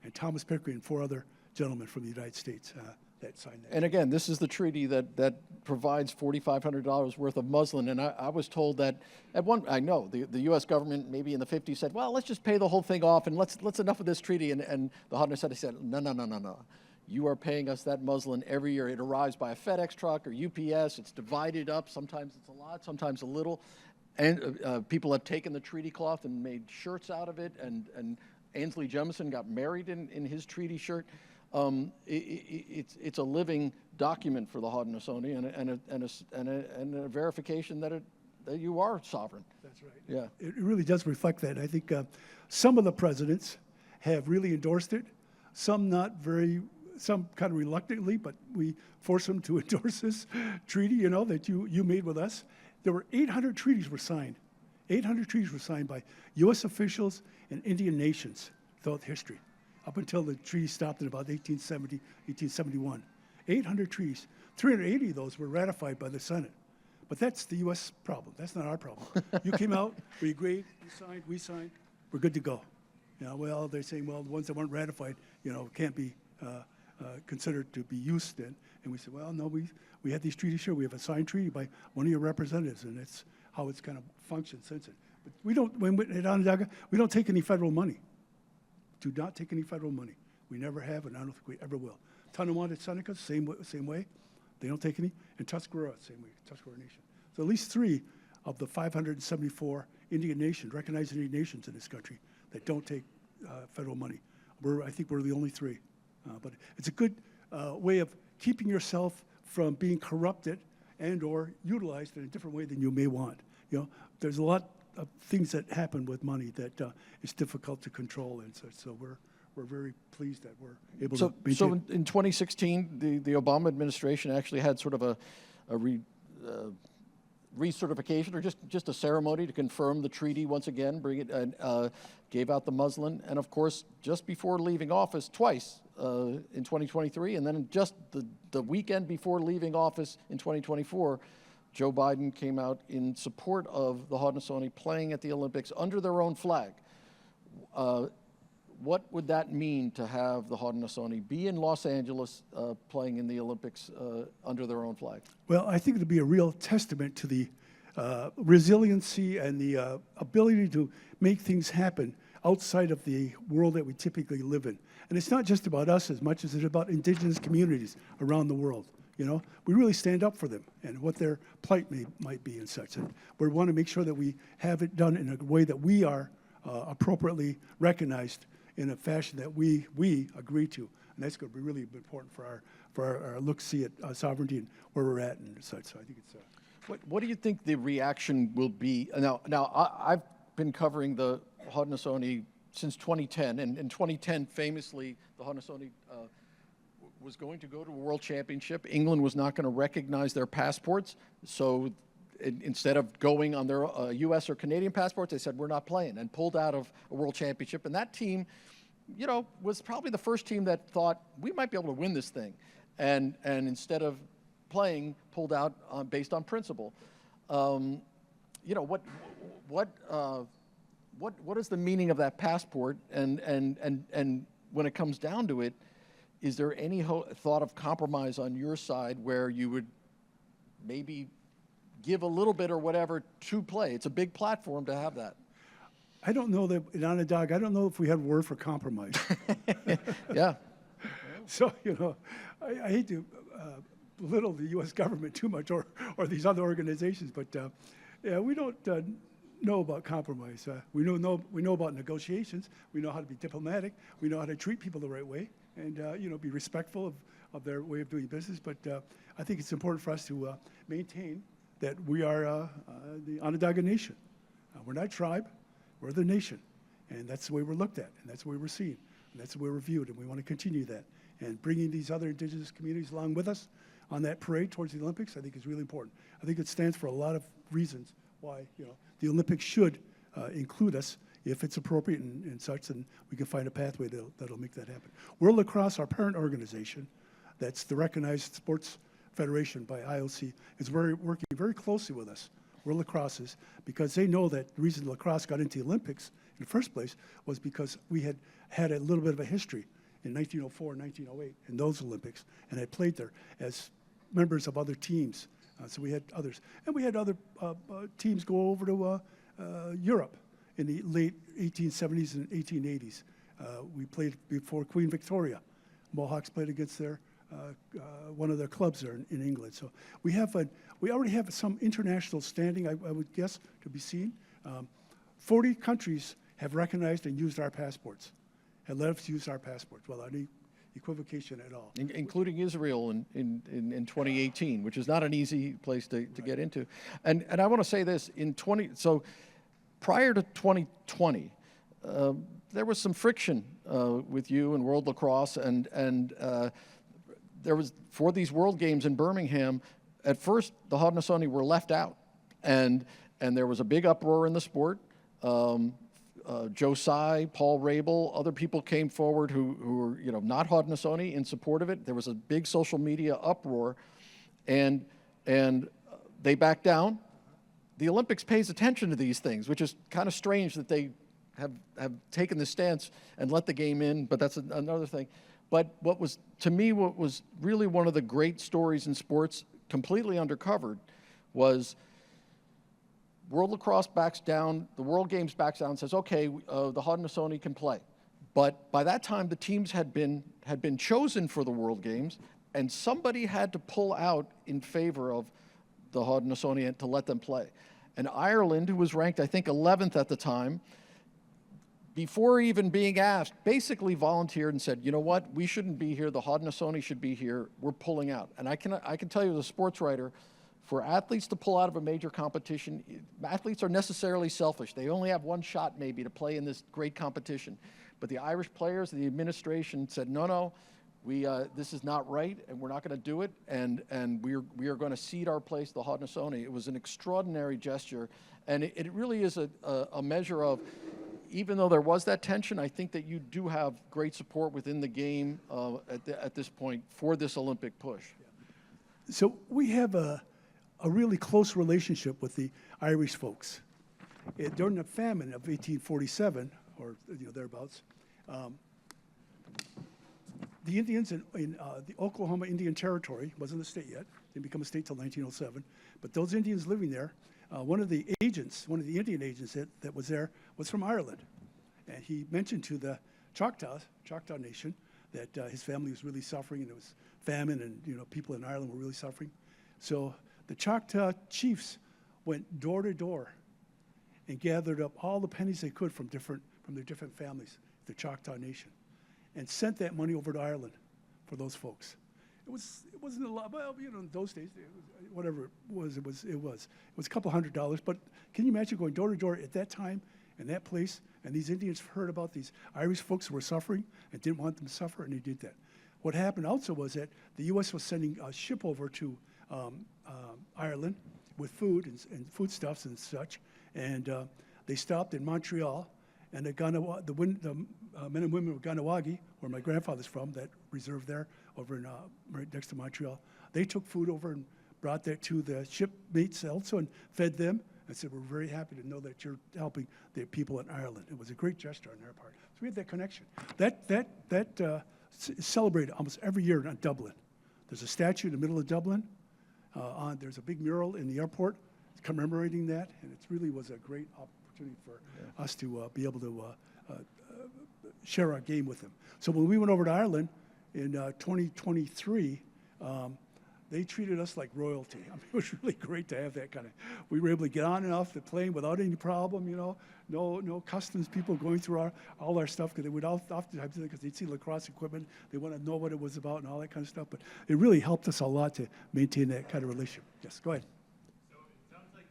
and Thomas Pickering and 4 other gentlemen from the United States that signed that. And again, this is the treaty that provides $4,500 worth of muslin. And I was told that I know the U.S. government maybe in the 50s said, well, let's just pay the whole thing off and let's enough of this treaty. And the Haudenosaunee said, no. You are paying us that muslin every year. It arrives by a FedEx truck or UPS. It's divided up. Sometimes it's a lot, sometimes a little. And people have taken the treaty cloth and made shirts out of it. And Ainsley Jemison got married in his treaty shirt. It's a living document for the Haudenosaunee and a verification that you are sovereign. That's right. Yeah. It really does reflect that. I think some of the presidents have really endorsed it. Some kind of reluctantly, but we forced them to endorse this treaty, you know, that you made with us. There were 800 treaties were signed. 800 treaties were signed by U.S. officials and Indian nations throughout history, up until the treaty stopped in about 1870, 1871. 800 treaties. 380 of those were ratified by the Senate. But that's the U.S. problem. That's not our problem. You came out, we agreed, we signed, we're good to go. You know, well, they're saying, well, the ones that weren't ratified, you know, can't be considered to be used then. And we said, well, no, we had these treaties here. We have a signed treaty by one of your representatives, and that's how it's kind of functioned since it. But we don't, at Onondaga, we don't take any federal money. Do not take any federal money. We never have, and I don't think we ever will. Tonawanda, Seneca, same way. They don't take any. And Tuscarora, same way, Tuscarora Nation. So at least 3 of the 574 Indian nations, recognized Indian nations in this country, that don't take federal money. I think we're the only 3. But it's a good way of keeping yourself from being corrupted and or utilized in a different way than you may want. You know, there's a lot of things that happen with money that is difficult to control, and so we're we're very pleased that we're able So, to maintain. in 2016, the Obama administration actually had sort of a recertification, or just a ceremony to confirm the treaty once again, bring it, and gave out the muslin. And of course, just before leaving office, twice in 2023, and then just the weekend before leaving office in 2024, Joe Biden came out in support of the Haudenosaunee playing at the Olympics under their own flag. What would that mean to have the Haudenosaunee be in Los Angeles playing in the Olympics under their own flag? Well, I think it'll be a real testament to the resiliency and the ability to make things happen outside of the world that we typically live in. And it's not just about us as much as it's about indigenous communities around the world. You know, we really stand up for them and what their plight might be and such. And we want to make sure that we have it done in a way that we are appropriately recognized in a fashion that we agree to. And that's going to be really important for our look-see at sovereignty and where we're at and such. So I think it's What do you think the reaction will be? Now I've been covering the Haudenosaunee since 2010, and in 2010, famously, the Haudenosaunee was going to go to a world championship. England was not going to recognize their passports, so instead of going on their U.S. or Canadian passports, they said, we're not playing, and pulled out of a world championship. And that team, you know, was probably the first team that thought, we might be able to win this thing. And instead of playing, pulled out based on principle. You know, what is the meaning of that passport? And when it comes down to it, is there any thought of compromise on your side where you would maybe give a little bit or whatever to play? It's a big platform to have that. I don't know that in Onondaga, I don't know if we had a word for compromise. Yeah. So, you know, I hate to belittle the U.S. government too much or these other organizations, but yeah, we don't know about compromise. We know about negotiations. We know how to be diplomatic. We know how to treat people the right way and, you know, be respectful of their way of doing business. But I think it's important for us to maintain that we are the Onondaga Nation. We're not a tribe. We're the nation. And that's the way we're looked at, and that's the way we're seen, and that's the way we're viewed, and we want to continue that. And bringing these other indigenous communities along with us on that parade towards the Olympics, I think is really important. I think it stands for a lot of reasons why, you know, the Olympics should include us if it's appropriate and such, and we can find a pathway that'll make that happen. World Lacrosse, our parent organization, that's the recognized sports federation by IOC, is working very closely with us, World Lacrosse is, because they know that the reason lacrosse got into the Olympics in the first place was because we had a little bit of a history in 1904 and 1908 in those Olympics, and had played there as members of other teams. So we had others. And we had other teams go over to Europe in the late 1870s and 1880s. We played before Queen Victoria. Mohawks played against one of their clubs there in England. So we already have some international standing, I would guess, to be seen. 40 countries have recognized and used our passports, and let us use our passports without any equivocation at all. Including Israel in 2018, which is not an easy place to get into. And I want to say this, so prior to 2020, there was some friction with you and World Lacrosse, and there was, for these World Games in Birmingham, at first the Haudenosaunee were left out, and there was a big uproar in the sport. Joe Tsai, Paul Rabel, other people came forward who were, you know, not Haudenosaunee in support of it. There was a big social media uproar, and they backed down. The Olympics pays attention to these things, which is kind of strange that they have taken this stance and let the game in, but that's another thing. But what was really one of the great stories in sports, completely undercovered, was World Lacrosse backs down, the World Games backs down and says, okay, the Haudenosaunee can play. But by that time, the teams had been chosen for the World Games, and somebody had to pull out in favor of the Haudenosaunee to let them play. And Ireland, who was ranked, I think, 11th at the time, before even being asked, basically volunteered and said, you know what, we shouldn't be here, the Haudenosaunee should be here, we're pulling out. And I can tell you as a sports writer, for athletes to pull out of a major competition, athletes are necessarily selfish. They only have one shot maybe to play in this great competition. But the Irish players and the administration said, no, this is not right, and we're not going to do it, and we are going to cede our place to the Haudenosaunee. It was an extraordinary gesture, and it really is a measure of, even though there was that tension, I think that you do have great support within the game at this point for this Olympic push. So we have a really close relationship with the Irish folks. During the famine of 1847, or thereabouts, the Indians in the Oklahoma Indian Territory, wasn't a state yet, didn't become a state till 1907, but those Indians living there, one of the Indian agents that was there was from Ireland. And he mentioned to the Choctaw Nation, that his family was really suffering, and it was famine, and people in Ireland were really suffering. So the Choctaw chiefs went door to door and gathered up all the pennies they could from their different families, the Choctaw Nation, and sent that money over to Ireland for those folks. It wasn't a lot. Well, in those days, whatever it was a couple $100. But can you imagine going door to door at that time in that place? And these Indians heard about these Irish folks who were suffering and didn't want them to suffer, and they did that. What happened also was that the U.S. was sending a ship over to Ireland with food and foodstuffs and such, and they stopped in Montreal, and the men and women of Ganawagi, where my grandfather's from, that reserve there over in right next to Montreal, they took food over and brought that to the shipmates also and fed them. I said, we're very happy to know that you're helping the people in Ireland. It was a great gesture on their part. So we had that connection. That celebrated almost every year in Dublin. There's a statue in the middle of Dublin. There's a big mural in the airport commemorating that, and it really was a great opportunity for us to be able to share our game with them. So when we went over to Ireland in 2023, they treated us like royalty. I mean, it was really great to have that kind of. We were able to get on and off the plane without any problem. No customs people going through all our stuff, because they would oftentimes, because they'd see lacrosse equipment, they want to know what it was about and all that kind of stuff. But it really helped us a lot to maintain that kind of relationship. Yes, go ahead. So it sounds like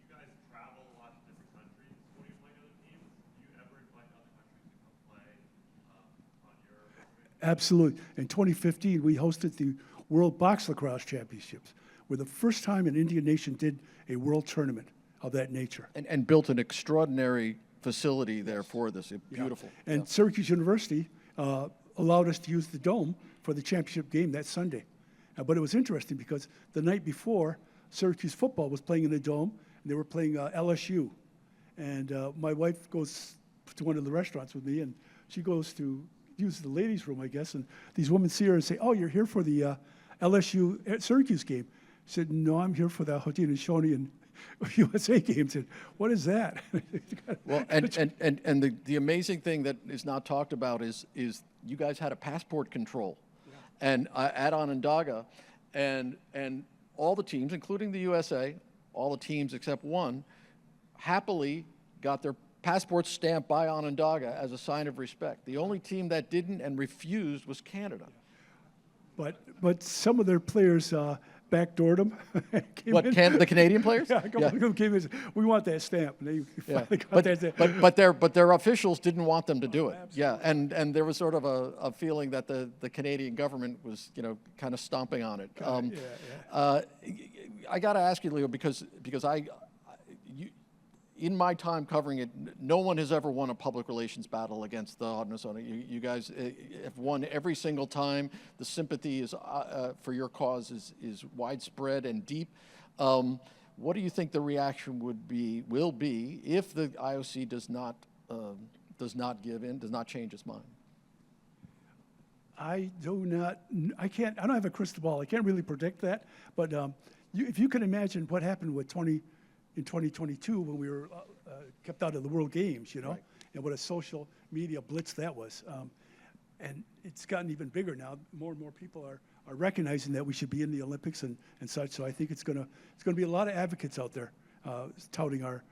you guys travel a lot to different countries when you play other teams. Do you ever invite other countries to come play on your? Absolutely. In 2015, we hosted the World Box Lacrosse Championships. We're the first time an Indian nation did a world tournament of that nature. And built an extraordinary facility there for this. Beautiful. Yeah. And Syracuse University allowed us to use the dome for the championship game that Sunday. But it was interesting because the night before, Syracuse football was playing in the dome, and they were playing LSU. And my wife goes to one of the restaurants with me, and she goes to use the ladies' room, I guess, and these women see her and say, "Oh, you're here for the LSU Syracuse game." I said, "No, I'm here for the Haudenosaunee and USA games." And what is that? Well, and the amazing thing that is not talked about is you guys had a passport control, and at Onondaga, and all the teams, including the USA, all the teams except one, happily got their passports stamped by Onondaga as a sign of respect. The only team that didn't and refused was Canada. But some of their players backdoored them. The Canadian players? Yeah, a couple of them came in and said, "We want that stamp." And they finally got that. But their officials didn't want them to do it. Absolutely. Yeah, and there was sort of a feeling that the Canadian government was kind of stomping on it. I got to ask you, Leo, because in my time covering it, no one has ever won a public relations battle against the Haudenosaunee. You guys have won every single time. The sympathy is for your cause is widespread and deep. What do you think the reaction will be if the IOC does not give in, does not change its mind? I don't have a crystal ball. I can't really predict that. But if you can imagine what happened in 2022 when we were kept out of the World Games, Right. and what a social media blitz that was. And it's gotten even bigger now. More and more people are recognizing that we should be in the Olympics and such. So I think it's gonna be a lot of advocates out there touting our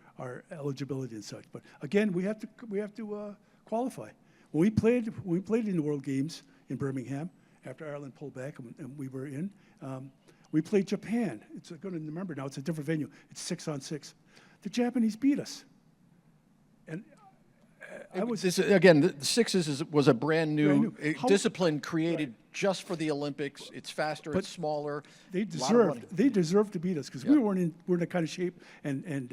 eligibility and such. But again, we have to qualify. When we played in the World Games in Birmingham after Ireland pulled back and we were in. We played Japan. It's going to remember now. It's a different venue. It's 6-on-6. The Japanese beat us. And I was, Again, the sixes was a brand new Brand new. How- discipline created just for the Olympics. It's faster, But it's smaller. they lot of running. deserved to beat us because Yeah. we weren't in the kind of shape and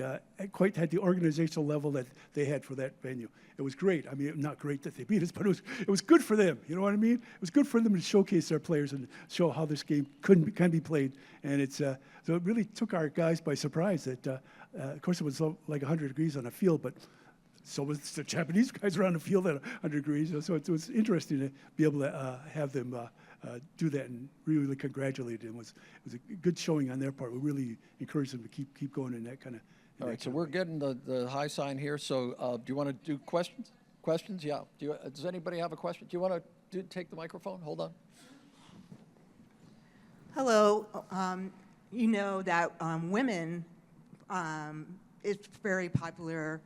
quite had the organizational level that they had for that venue. It was great. I mean, not great that they beat us, but it was good for them. You know what I mean? It was good for them to showcase their players and show how this game can be played. And it's so it really took our guys by surprise. That of course it was like 100 degrees on the field, but so was the Japanese guys were on the field at 100 degrees. So it was interesting to be able to have them do that and really congratulate them. It was a good showing on their part. We really encouraged them to keep going in that kind of. All right, so we're getting the high sign here. So do you want to do questions? Questions? Yeah. Does anybody have a question? Do you want to take the microphone? Hold on. Hello. You know that women, it's very popular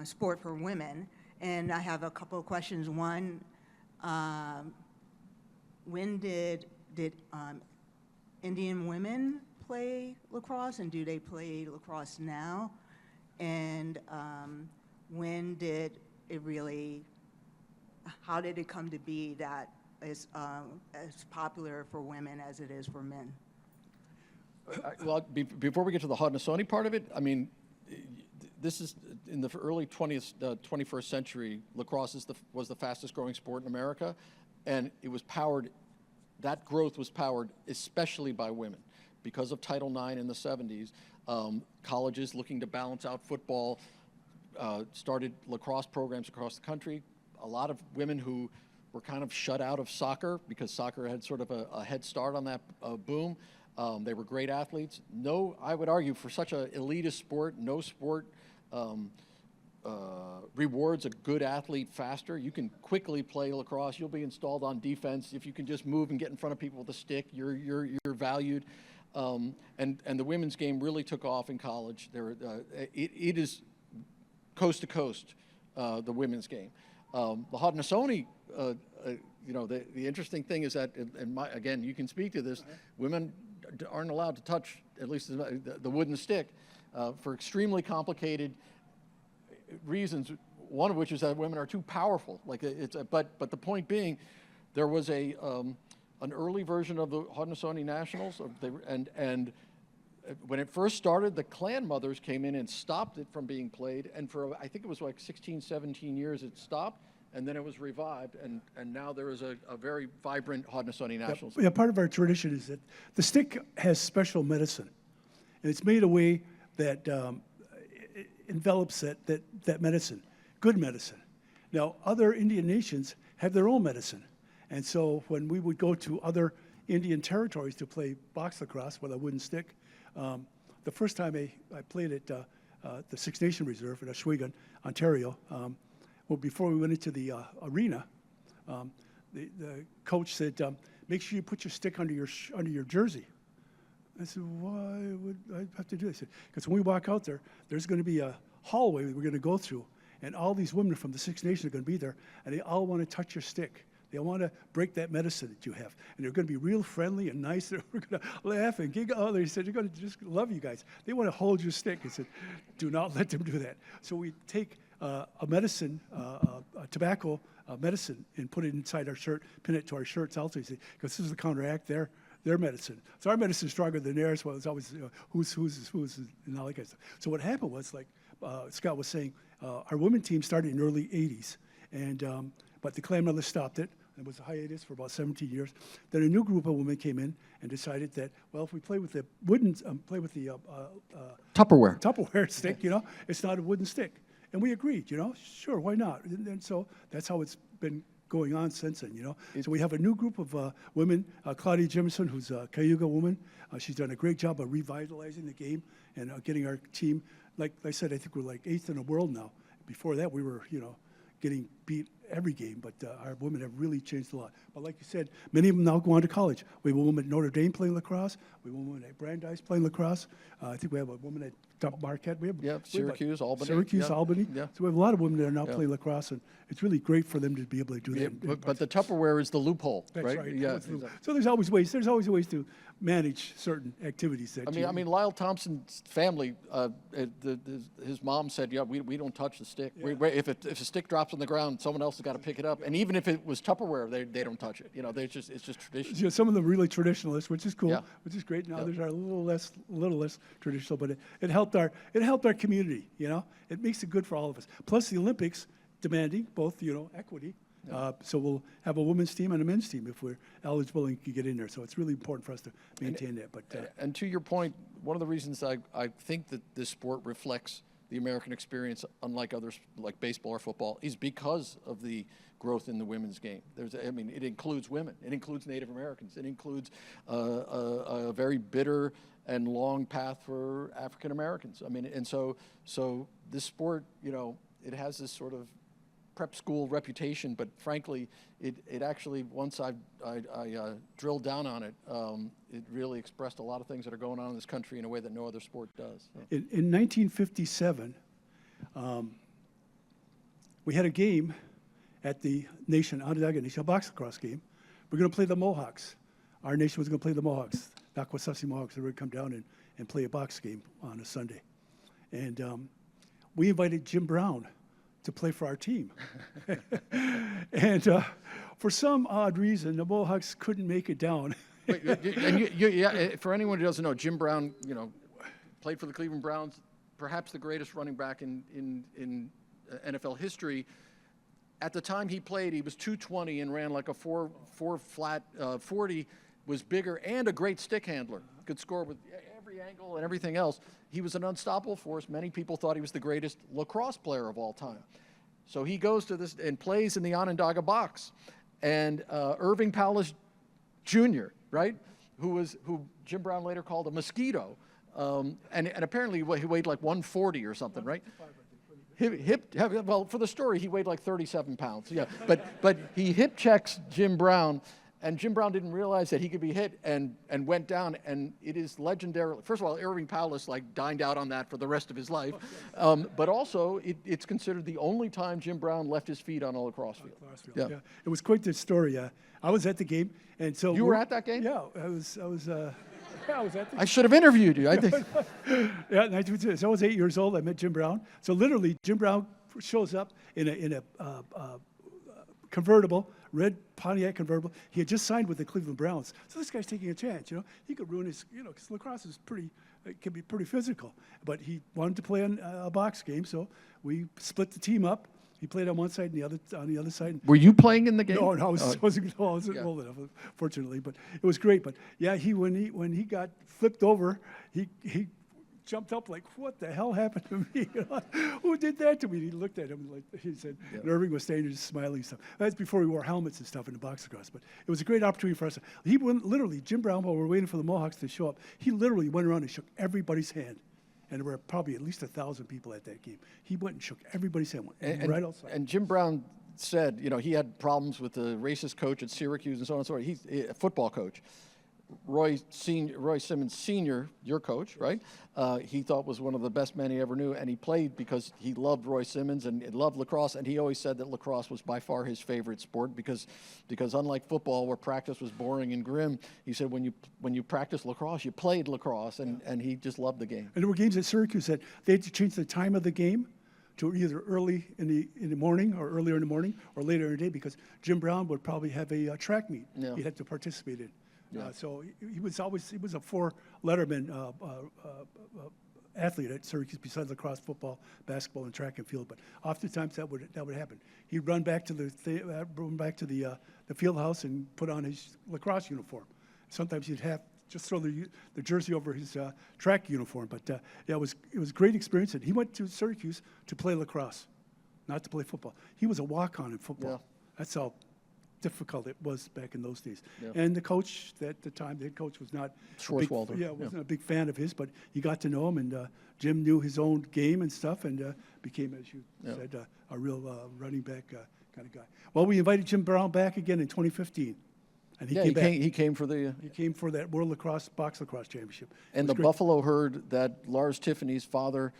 sport for women. And I have a couple of questions. One, when did Indian women play lacrosse, and do they play lacrosse now? And when did it really, how did it come to be that it's as popular for women as it is for men? Well, before we get to the Haudenosaunee part of it, I mean, this is in the early 21st century. Lacrosse was the fastest growing sport in America, and it was powered. That growth was powered especially by women because of Title IX in the 70s. Colleges looking to balance out football started lacrosse programs across the country. A lot of women who were kind of shut out of soccer because soccer had sort of a head start on that boom. They were great athletes. No, I would argue for such an elitist sport, no sport rewards a good athlete faster. You can quickly play lacrosse. You'll be installed on defense. If you can just move and get in front of people with a stick, you're valued. And the women's game really took off in college. It is coast to coast, the women's game. The Haudenosaunee, the interesting thing is that, again, you can speak to this, women aren't allowed to touch, at least the wooden stick, for extremely complicated reasons, one of which is that women are too powerful. But the point being, there was an early version of the Haudenosaunee Nationals, and when it first started, the clan mothers came in and stopped it from being played, and for I think it was like 16, 17 years it stopped, and then it was revived, and now there is a very vibrant Haudenosaunee Nationals. Yeah, part of our tradition is that the stick has special medicine, and it's made a way that it envelops that medicine, good medicine. Now, other Indian nations have their own medicine, and so when we would go to other Indian territories to play box lacrosse with a wooden stick, the first time I played at the Six Nation Reserve in Oswego, Ontario, well, before we went into the arena, the coach said, "Make sure you put your stick under your jersey." I said, "Why would I have to do this?" Because when we walk out there, there's going to be a hallway that we're going to go through, and all these women from the Six Nations are going to be there, and they all want to touch your stick. They want to break that medicine that you have. And they're going to be real friendly and nice. They're going to laugh and giggle. Oh, they said, "They're going to just love you guys." They want to hold your stick. I said, "Do not let them do that." So we take a medicine, a tobacco medicine, and put it inside our shirt, pin it to our shirts also, because this is to counteract their medicine. So our medicine is stronger than theirs. Well, it's always who's and all that kind of stuff. So what happened was, like Scott was saying, our women team started in the early 80s, and but the clan mothers stopped it. It was a hiatus for about 17 years. Then a new group of women came in and decided that, well, if we play with the wooden, Tupperware. Tupperware stick, it's not a wooden stick. And we agreed, sure, why not? And so that's how it's been going on since then, So we have a new group of women, Claudia Jimison, who's a Cayuga woman. She's done a great job of revitalizing the game and getting our team, like I said, I think we're like 8th in the world now. Before that, we were, getting beat every game, but our women have really changed a lot. But like you said, many of them now go on to college. We have a woman at Notre Dame playing lacrosse. We have a woman at Brandeis playing lacrosse. I think we have a woman at Marquette. We have Syracuse, Albany. Syracuse, Yeah, Albany. yeah. So we have a lot of women that are now Yeah. playing lacrosse, and it's really great for them to be able to do Yeah, that. but the Tupperware is the loophole, That's right? right. Yeah. Absolutely. So there's always ways. There's always ways to manage certain activities. That I mean, Lyle Thompson's family, his mom said, "Yeah, we don't touch the stick. If a stick drops on the ground, someone else has got to pick it up. And even if it was Tupperware, they don't touch it. You know, it's just tradition." You know, some of them really traditionalists, which is cool, Yeah. which is great. Now Yeah. others are a little less traditional, but it helped our community. You know, it makes it good for all of us. Plus the Olympics demanding both equity. So we'll have a women's team and a men's team if we're eligible and can get in there. So it's really important for us to maintain that. But And to your point, one of the reasons I think that this sport reflects the American experience, unlike others like baseball or football, is because of the growth in the women's game. It includes women. It includes Native Americans. It includes a very bitter and long path for African Americans. I mean, and so this sport, it has this sort of prep school reputation, but frankly, it actually, once I drilled down on it, it really expressed a lot of things that are going on in this country in a way that no other sport does. So. in 1957, we had a game at the Onondaga Nation box lacrosse game. We're going to play the Mohawks. Our nation was going to play the Mohawks. The Akwesasne Mohawks. They were going to come down and play a box game on a Sunday. And we invited Jim Brown to play for our team. And for some odd reason, the Mohawks couldn't make it down. Wait, and for anyone who doesn't know, Jim Brown, played for the Cleveland Browns, perhaps the greatest running back in NFL history. At the time he played, he was 220 and ran like a four flat 40, was bigger and a great stick handler. Could score with every angle and everything else. He was an unstoppable force. Many people thought he was the greatest lacrosse player of all time. So he goes to this and plays in the Onondaga box. And Irving Powless Jr., right, who Jim Brown later called a mosquito, and apparently he weighed like 140 or something, right? Well, for the story, he weighed like 37 pounds. Yeah, but he hip checks Jim Brown, and Jim Brown didn't realize that he could be hit and went down. And it is legendary. First of all, Irving Powless dined out on that for the rest of his life, but also it's considered the only time Jim Brown left his feet on a lacrosse field. Yeah. It was quite the story. I was at the game, and so You were at that game? Yeah, I was at the I should have interviewed you. I think. Yeah, so I was 8 years old. I met Jim Brown. So literally, Jim Brown shows up in a convertible, red Pontiac convertible. He had just signed with the Cleveland Browns. So this guy's taking a chance. He could ruin his. Because lacrosse is it can be pretty physical. But he wanted to play a box game, so we split the team up. He played on one side and on the other side. Were you playing in the game? No, I wasn't old enough, fortunately. But it was great. But yeah, when he got flipped over, he jumped up like, "What the hell happened to me? Who did that to me?" And he looked at him like he said. And Irving was standing there just smiling and stuff. That's before we wore helmets and stuff in the box lacrosse. But it was a great opportunity for us. He went literally. Jim Brown, while we were waiting for the Mohawks to show up, he literally went around and shook everybody's hand. And there were probably at least 1,000 people at that game. He went and shook everybody's hand right outside. And Jim Brown said, he had problems with the racist coach at Syracuse and so on and so forth. He's a football coach. Roy Simmons Sr., your coach, right? He thought was one of the best men he ever knew, and he played because he loved Roy Simmons and loved lacrosse, and he always said that lacrosse was by far his favorite sport because unlike football where practice was boring and grim, he said when you practiced lacrosse, you played lacrosse, and he just loved the game. And there were games at Syracuse that they had to change the time of the game to either early in the morning or earlier in the morning or later in the day because Jim Brown would probably have a track meet he'd have to participate in. So he was a four Letterman athlete at Syracuse besides lacrosse, football, basketball, and track and field. But oftentimes that would happen. He'd run back to the field house and put on his lacrosse uniform. Sometimes he'd have just throw the jersey over his track uniform. But it was a great experience. And he went to Syracuse to play lacrosse, not to play football. He was a walk-on in football. Yeah. That's how difficult it was back in those days. Yeah. And the coach at the time, the head coach was not Schwarzwalder. wasn't a big fan of his, but you got to know him, and Jim knew his own game and stuff, and became, as you said, a real running back kind of guy. Well, we invited Jim Brown back again in 2015, And he Yeah, came back. he came for the, He came for that World Lacrosse, Box Lacrosse Championship. It and was the great. Buffalo herd that Lars Tiffany's father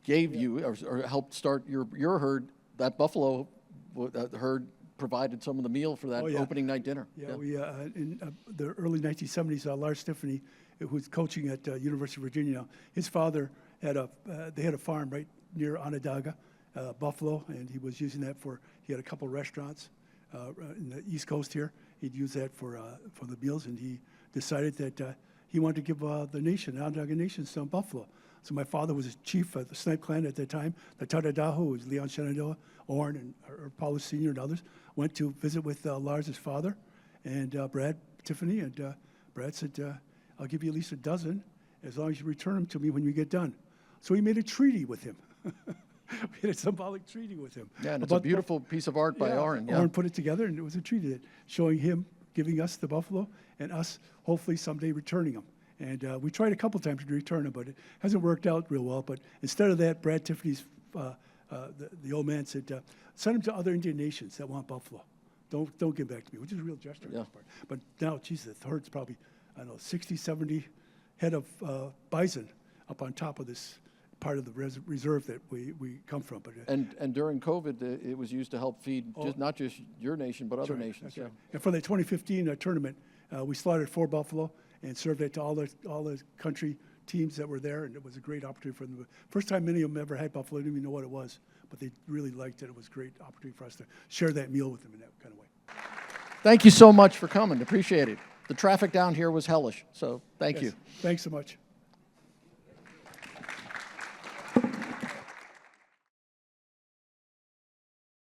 gave you or helped start your herd, that Buffalo herd provided some of the meal for that Oh, yeah. opening night dinner. Yeah, we, in the early 1970s, Lars Tiffany, who was coaching at University of Virginia, his father had they had a farm right near Onondaga, Buffalo, and he was using that he had a couple restaurants in the East Coast here. He'd use that for the meals, and he decided that he wanted to give the nation, the Onondaga Nation, some buffalo. So my father was a chief of the Snipe clan at that time. The Tadadaho was Leon Shenandoah, Orrin, and Paulus Sr. and others. Went to visit with Lars's father and Brad Tiffany, and Brad said, I'll give you at least a dozen as long as you return them to me when you get done. So he made a treaty with him. We had a symbolic treaty with him. Yeah, and it's a about beautiful piece of art by Orrin. Yeah. Orrin put it together, and it was a treaty that showing him giving us the buffalo and us hopefully someday returning them. And we tried a couple times to return them, but it hasn't worked out real well. But instead of that, Brad Tiffany's, the old man said, send them to other Indian nations that want buffalo. Don't give back to me, which is a real gesture on Yeah. his part. But now, geez, the herd's probably, I don't know, 60, 70 head of bison up on top of this part of the reserve that we come from. But And during COVID, it was used to help feed not just your nation, but other right, nations. that's Yeah. right. And for the 2015 tournament, we slaughtered 4 buffalo and served it to all the country teams that were there, and it was a great opportunity for them. First time many of them ever had buffalo, didn't even know what it was, but they really liked it. It was a great opportunity for us to share that meal with them in that kind of way. Thank you so much for coming. Appreciate it. The traffic down here was hellish, so thank you. Yes. Thanks so much.